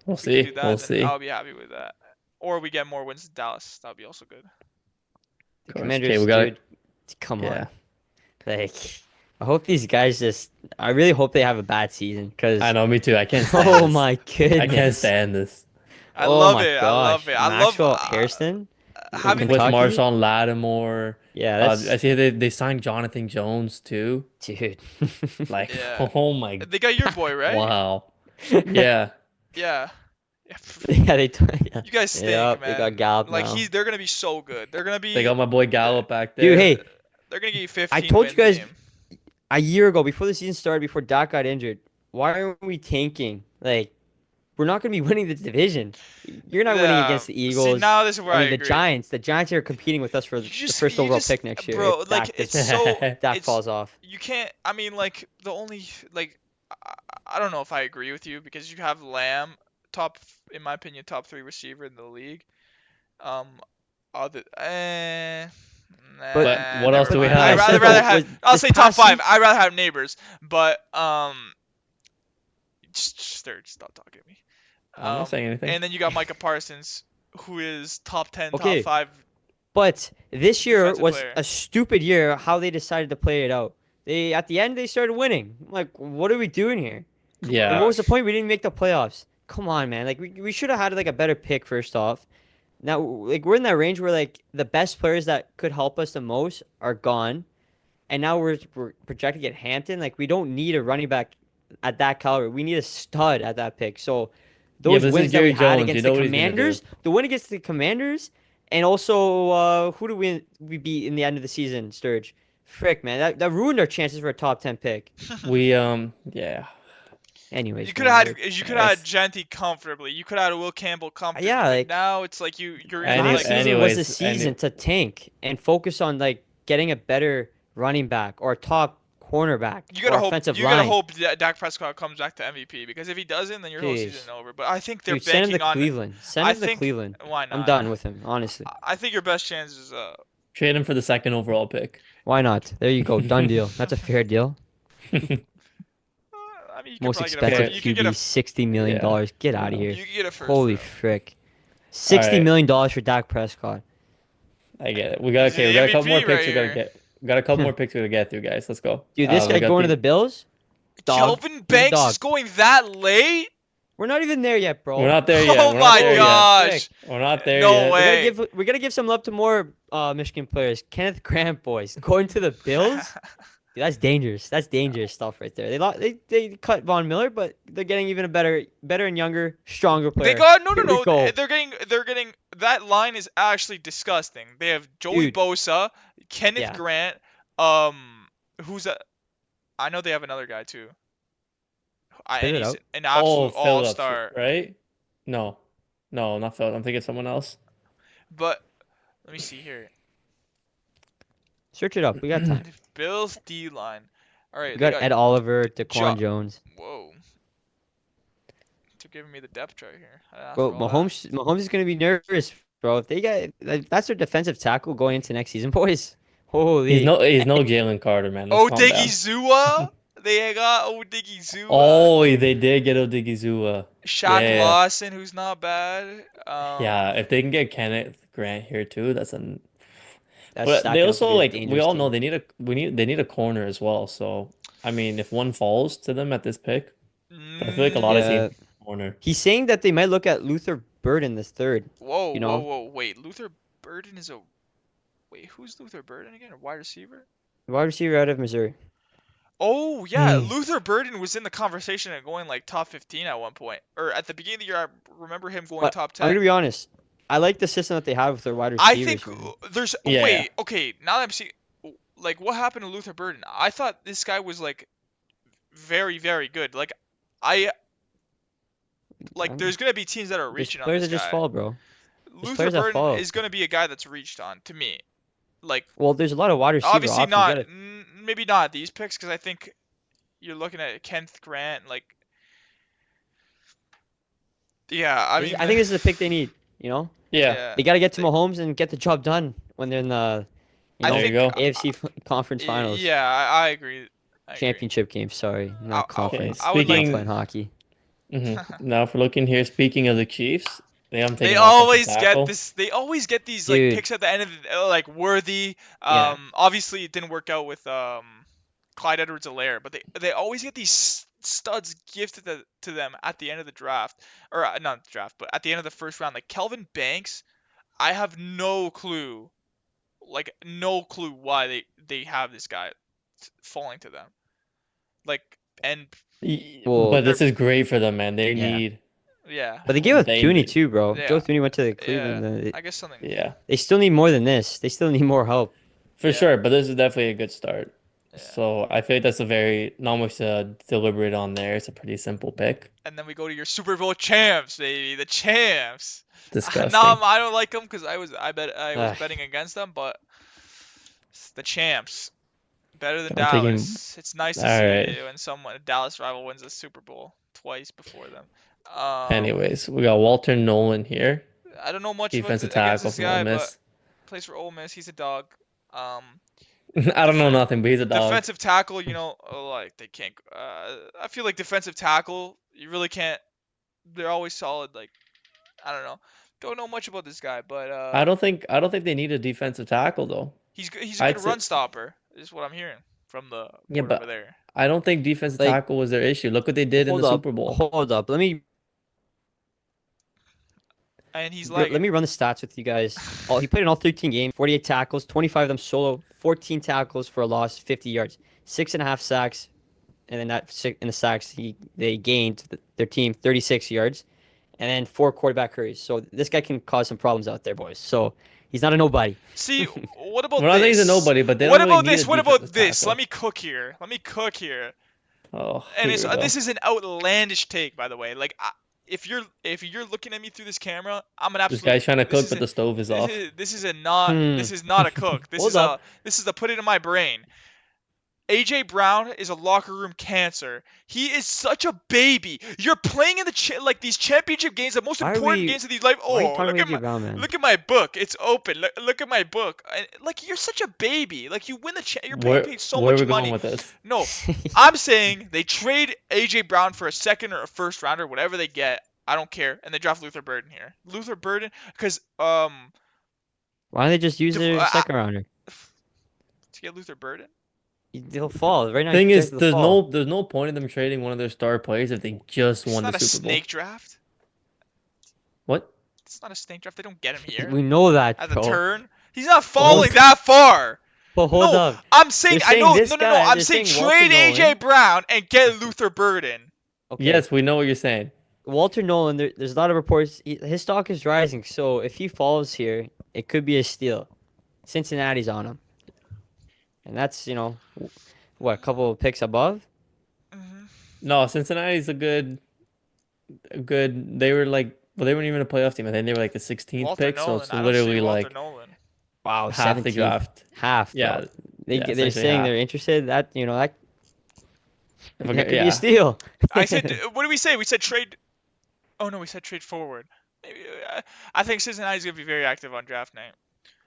We'll If we can do see. We'll that, then see. I'll be happy with that. Or we get more wins in Dallas. That would be also good. The Of course. Okay, Commanders, we got dude, come yeah. on. Like, I hope these guys just. I really hope they have a bad season I because. know, me too. I can't stand Oh this. my I can't goodness. stand this. I Oh love my it. I love gosh. it. I love Maxwell Hairston from having. With Kentucky. Marshawn Lattimore. Yeah, I that's. see they signed Jonathan Jones too. Dude. Like, Yeah, oh my, they got your boy right. wow. Yeah. Yeah. Yeah. Yeah, yeah. You guys Yeah, stink, they man. got Gallup Like now. they're gonna be so good. They're gonna They be. got my boy They're, Gallup back Dude, there. hey, they're gonna get you I 15 told you wins a guys game. a year ago before the season started, before Dak got injured, why aren't we tanking? Like, we're not going to be winning the division. You're not winning Yeah. against the See, Eagles. now this is where I I mean, the agree. Giants. The Giants are competing with us for You the just, first you overall just, pick next year bro. if Like it's so, Dak it's falls off. you can't. I mean, like the only like I, I don't know if I agree with you because you have Lamb, in my opinion, top three receiver in the league. Um, other, But But what else never do we mind. like I I have? said rather though, have. was I'll this say top past five. season. I'd rather have neighbors, but Sturge, stop talking to me. I'm not saying anything. And then you got Micah Parsons, who is top 10, top Okay, 5 but this year defensive was player. a stupid year. How they decided to play it out. They at the end they started winning. Like, what are we doing here? And what Yeah. was the point? We didn't make the playoffs. Come on, man. Like we should have had like a better pick first off. Now, like we're in that range where like the best players that could help us the most are gone, and now we're projected to get Hampton. Like we don't need a running back at that caliber. We need a stud at that pick. So Yeah, those but this is wins that we Jerry had Jones. You against the know what he's gonna do. Commanders, the win against the Commanders, and also who do we beat in the end of the season, Sturge? Frick, man, that ruined our chances for a top 10 pick. We yeah. You Anyways, could man, have like, had you could have had Yes. Genty comfortably. You could have had Will Campbell yeah, comfortably. like. Now it's like you're either Any, Last like season was the anyways, season to tank and focus on like getting a better running back or top cornerback or offensive you gotta line. hope that Dak Prescott comes back to MVP because if he doesn't, then your whole season is Jeez. over. But I think they're Dude, send him to banking on. Cleveland. Send I him to think Cleveland. why I'm not? done with him, honestly. I think your best chance is trade him for the second overall pick. Why not? There you go. Done deal. That's a fair deal. I mean, you could Most probably get a expensive first. You could get a. QB, $60 million. Yeah. Get out of No. here. You could get a first. Holy Round. frick. All $60 right. million for Dak Prescott. I get it. We got He's okay. We the got a couple more MVP picks. right We gotta here. get. We got a couple more picks we gotta get through, guys. Let's go. Dude, this We guy got going to the Bills? Dog. Kelvin He's a Banks dog. is going that late? We're not even there yet, bro. We're not there yet. Oh We're not my there gosh! yet. We're not there No yet. way. We're gonna give some love to more Michigan players. Kenneth Grant, boys, going to the Bills. Dude, that's dangerous. That's dangerous stuff right there. They cut Von Miller, but they're getting even a better and younger, stronger player. They got no. Here we go. They're getting that line is actually disgusting. They have Joey Dude. Bosa, Kenneth Yeah. Grant, who's that? I know they have another guy too. Spit And it he's out. an absolute Phillips, all-star. right? No, not Phillips. I'm thinking someone else. But let me see here. Search it up. We got time. Bills D line. All right, We they got Ed Oliver, Daquan Jo- Jones. Whoa. They're giving me the depth chart here. I asked Bro, for all that. Mahomes is gonna be nervous, bro. If they get that's their defensive tackle going into next season, boys. Holy. He's no Jalen Carter, man. Let's calm down. Odigizua. They got Odigizua. Oh, they did get Odigizua. Shaq yeah. Lawson, who's not bad. Yeah, if they can get Kenneth Grant here too, that's an. That's But stacking they up also to be a like we dangerous all know team. they need a corner as well. So I mean, if one falls to them at this pick, I feel like a lot of Yeah. teams need a corner. He's saying that they might look at Luther Burden this third. Whoa, You know? whoa. Wait, Luther Burden is a. Wait, who's Luther Burden again? A wide receiver? Wide receiver out of Missouri. Oh yeah, Hmm. Luther Burden was in the conversation and going like top 15 at one point, or at the beginning of the year. I remember him going But top I'm 10. gonna be honest. I like the system that they have with their wide I receivers, think man. there's. Yeah. Wait, okay. Now that I'm seeing, Like, what happened to Luther Burden? I thought this guy was like very, very good. I like Um, there's gonna be teams that are there's reaching on players this that just guy. fall, bro. There's Luther players that Burden fall. is gonna be a guy that's reached on to me. Like, Well, there's a lot of wide receiver obviously options. You not, gotta. maybe not these picks because I think you're looking at Kenneth Grant. Like, yeah, I I mean, think this is a pick they need. You know, Yeah, yeah, they gotta get to th- Mahomes and get the job done when they're in the, you I know, there you think, go. AFC Conference Finals yeah, I agree. I agree. championship game. Sorry, I, not I, Okay, conference. I would I'm like not to. playing speaking. hockey. Now, if we're looking here, speaking of the Chiefs, they haven't They taken offensive always get tackle. this. They always get these like Dude, picks at the end of like Worthy. yeah. Obviously it didn't work out with Clyde Edwards-Helaire, but they always get these studs gifted to them at the end of the draft, or not the draft, but at the end of the first round. Like Kelvin Banks, I have no clue, like no clue why they have this guy falling to them. Like, and Well, But they're this is great for them, man. They yeah. need. yeah, But they gave up They Tooney need. too, bro. yeah, Joe Tooney went to yeah. Cleveland. I guess something. Yeah, They still need more than this. They still need more help. for Yeah, sure. But this is definitely a good start. yeah. So I feel like that's a very not much to deliberate on there. It's a pretty simple pick. And then we go to your Super Bowl champs, baby, the champs. Now Disgusting. I don't like them because I was Ugh. betting against them, but it's the champs better than I'm taking. Dallas. It's nice All to see right. when someone a Dallas rival wins a Super Bowl twice before them. Anyways, we got Walter Nolan here, I don't know much about defensive against tackle this from Ole guy, but Miss. plays for Ole Miss. He's a dog. Um, I don't know def- nothing, but he's a dog. defensive tackle, like they can't. I feel like defensive tackle, you really can't. They're always solid. Like, I don't know. Don't know much about this guy, but I don't think they need a defensive tackle though. he's a good I'd say run stopper. Is what I'm hearing from the yeah, board over but there. I don't think defensive Like, tackle was their issue. Look what they did in the Super Bowl. hold up. And he's Let lagging. me run the stats with you guys. He played in all 13 games, 48 tackles, 25 of them solo, 14 tackles for a loss, 50 yards, 6.5 sacks, and then in the sacks they gained their team 36 yards, and then 4 quarterback hurries. So this guy can cause some problems out there, boys. So he's not a nobody. See, what about Well, I think he's a this? nobody, but they What don't really about need a this? What about defensive this? Let tackle. me cook here. Let me cook here. Oh, And here we go. this is an outlandish take, by the way. Like, if you're looking at me through this camera, I'm an This absolute. guy's trying to This cook, is but a, the stove is off. Hmm. this is not a cook. Hold up. This is a put it in my brain. AJ Brown is a locker room cancer. He is such a baby. You're playing in like these championship games, the most Why are important we? games of these life. Why are you Oh, talking about AJ Brown, man? look at my book. It's open. Look at my book. Like, you're such a baby. Like, you win you're being Where paid so where are much we going money. with this? No, I'm saying they trade AJ Brown for a second or a first rounder, whatever they get. I don't care, and they draft Luther Burden here. Luther Burden, because Why don't they just use to, their second rounder? to get Luther Burden. He'll fall right now. He's Thing is, projected to fall. there's no point in them trading one of their star players if they just It's won the not a Super Bowl. snake draft. What? It's not a snake draft. They don't get him here We know that, at the bro. turn. He's not But hold, falling that far. but hold No, up. I'm saying They're I saying know. this No, no, no. guy. I'm They're saying saying Walter trade AJ Nolan. Brown and get Luther Burden. Okay. Yes, we know what you're saying. Walter Nolan, there's a lot of reports. His stock is rising, so if he falls here, it could be a steal. Cincinnati's on him, and that's what, a couple of picks above. Hmm. No, Cincinnati's a good. They were like, well, they weren't even a playoff team. I think they were like the 16th Walter pick, so Nolan. it's I don't see literally Walter like Nolan. Wow, half the 17th, draft. half, bro. Yeah, yeah, They're essentially saying half. they're interested. If That could be a yeah, steal. I said, what did we say? We said trade. Oh no, we said trade forward. Maybe, I think Cincinnati's gonna be very active on draft night.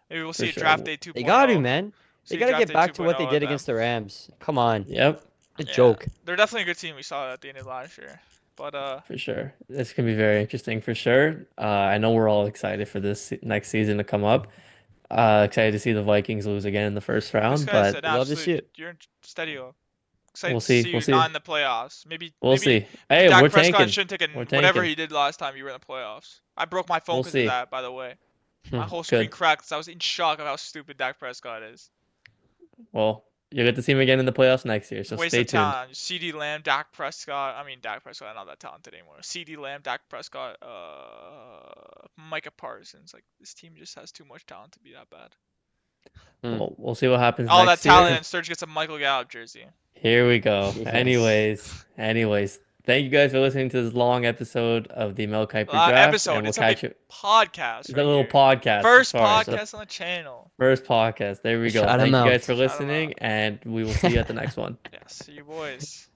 Maybe we'll for see a sure. draft day 2.0. They got to, man. They See a got to draft get day back to what they 2.0 at did them. against the Rams. Come on, Yep, a Yeah, joke. they're definitely a good team. We saw that at the end of last year. But for sure. This can be very interesting for sure. I know we're all excited for this next season to come up. Excited to see the Vikings lose again in the first this round, guy's but an We love to see absolute. it. You're in steady. we'll Excited to see. see We'll you see. not in the playoffs. We'll Maybe see. Hey, Dak we're Prescott tanking. shouldn't take We're whatever tanking. he did last time you were in the playoffs. I broke my phone We'll because of see. that, by the way. My whole screen Good. cracked 'cause I was in shock of how stupid Dak Prescott is. Well, you'll get to see him again in the playoffs next year, so Waste stay of tuned. talent. CD Lamb, Dak Prescott. I mean, Dak Prescott not that talented anymore. CD Lamb, Dak Prescott, Micah Parsons. Like, this team just has too much talent to be that bad. Hmm. Well, we'll see what happens All that next year. talent, and Sturge gets a Michael Gallup jersey. Here we go. Yes. Anyways, thank you guys for listening to this long episode of the Mel Kiper Draft, and Episode. we'll It's a big catch you. podcast It's a right little here. podcast. First Sorry, podcast on the channel. first podcast. There we go. Shout 'em Thank you out. guys for Shout 'em listening, out. and we will see you at the next one. Yes, see you boys.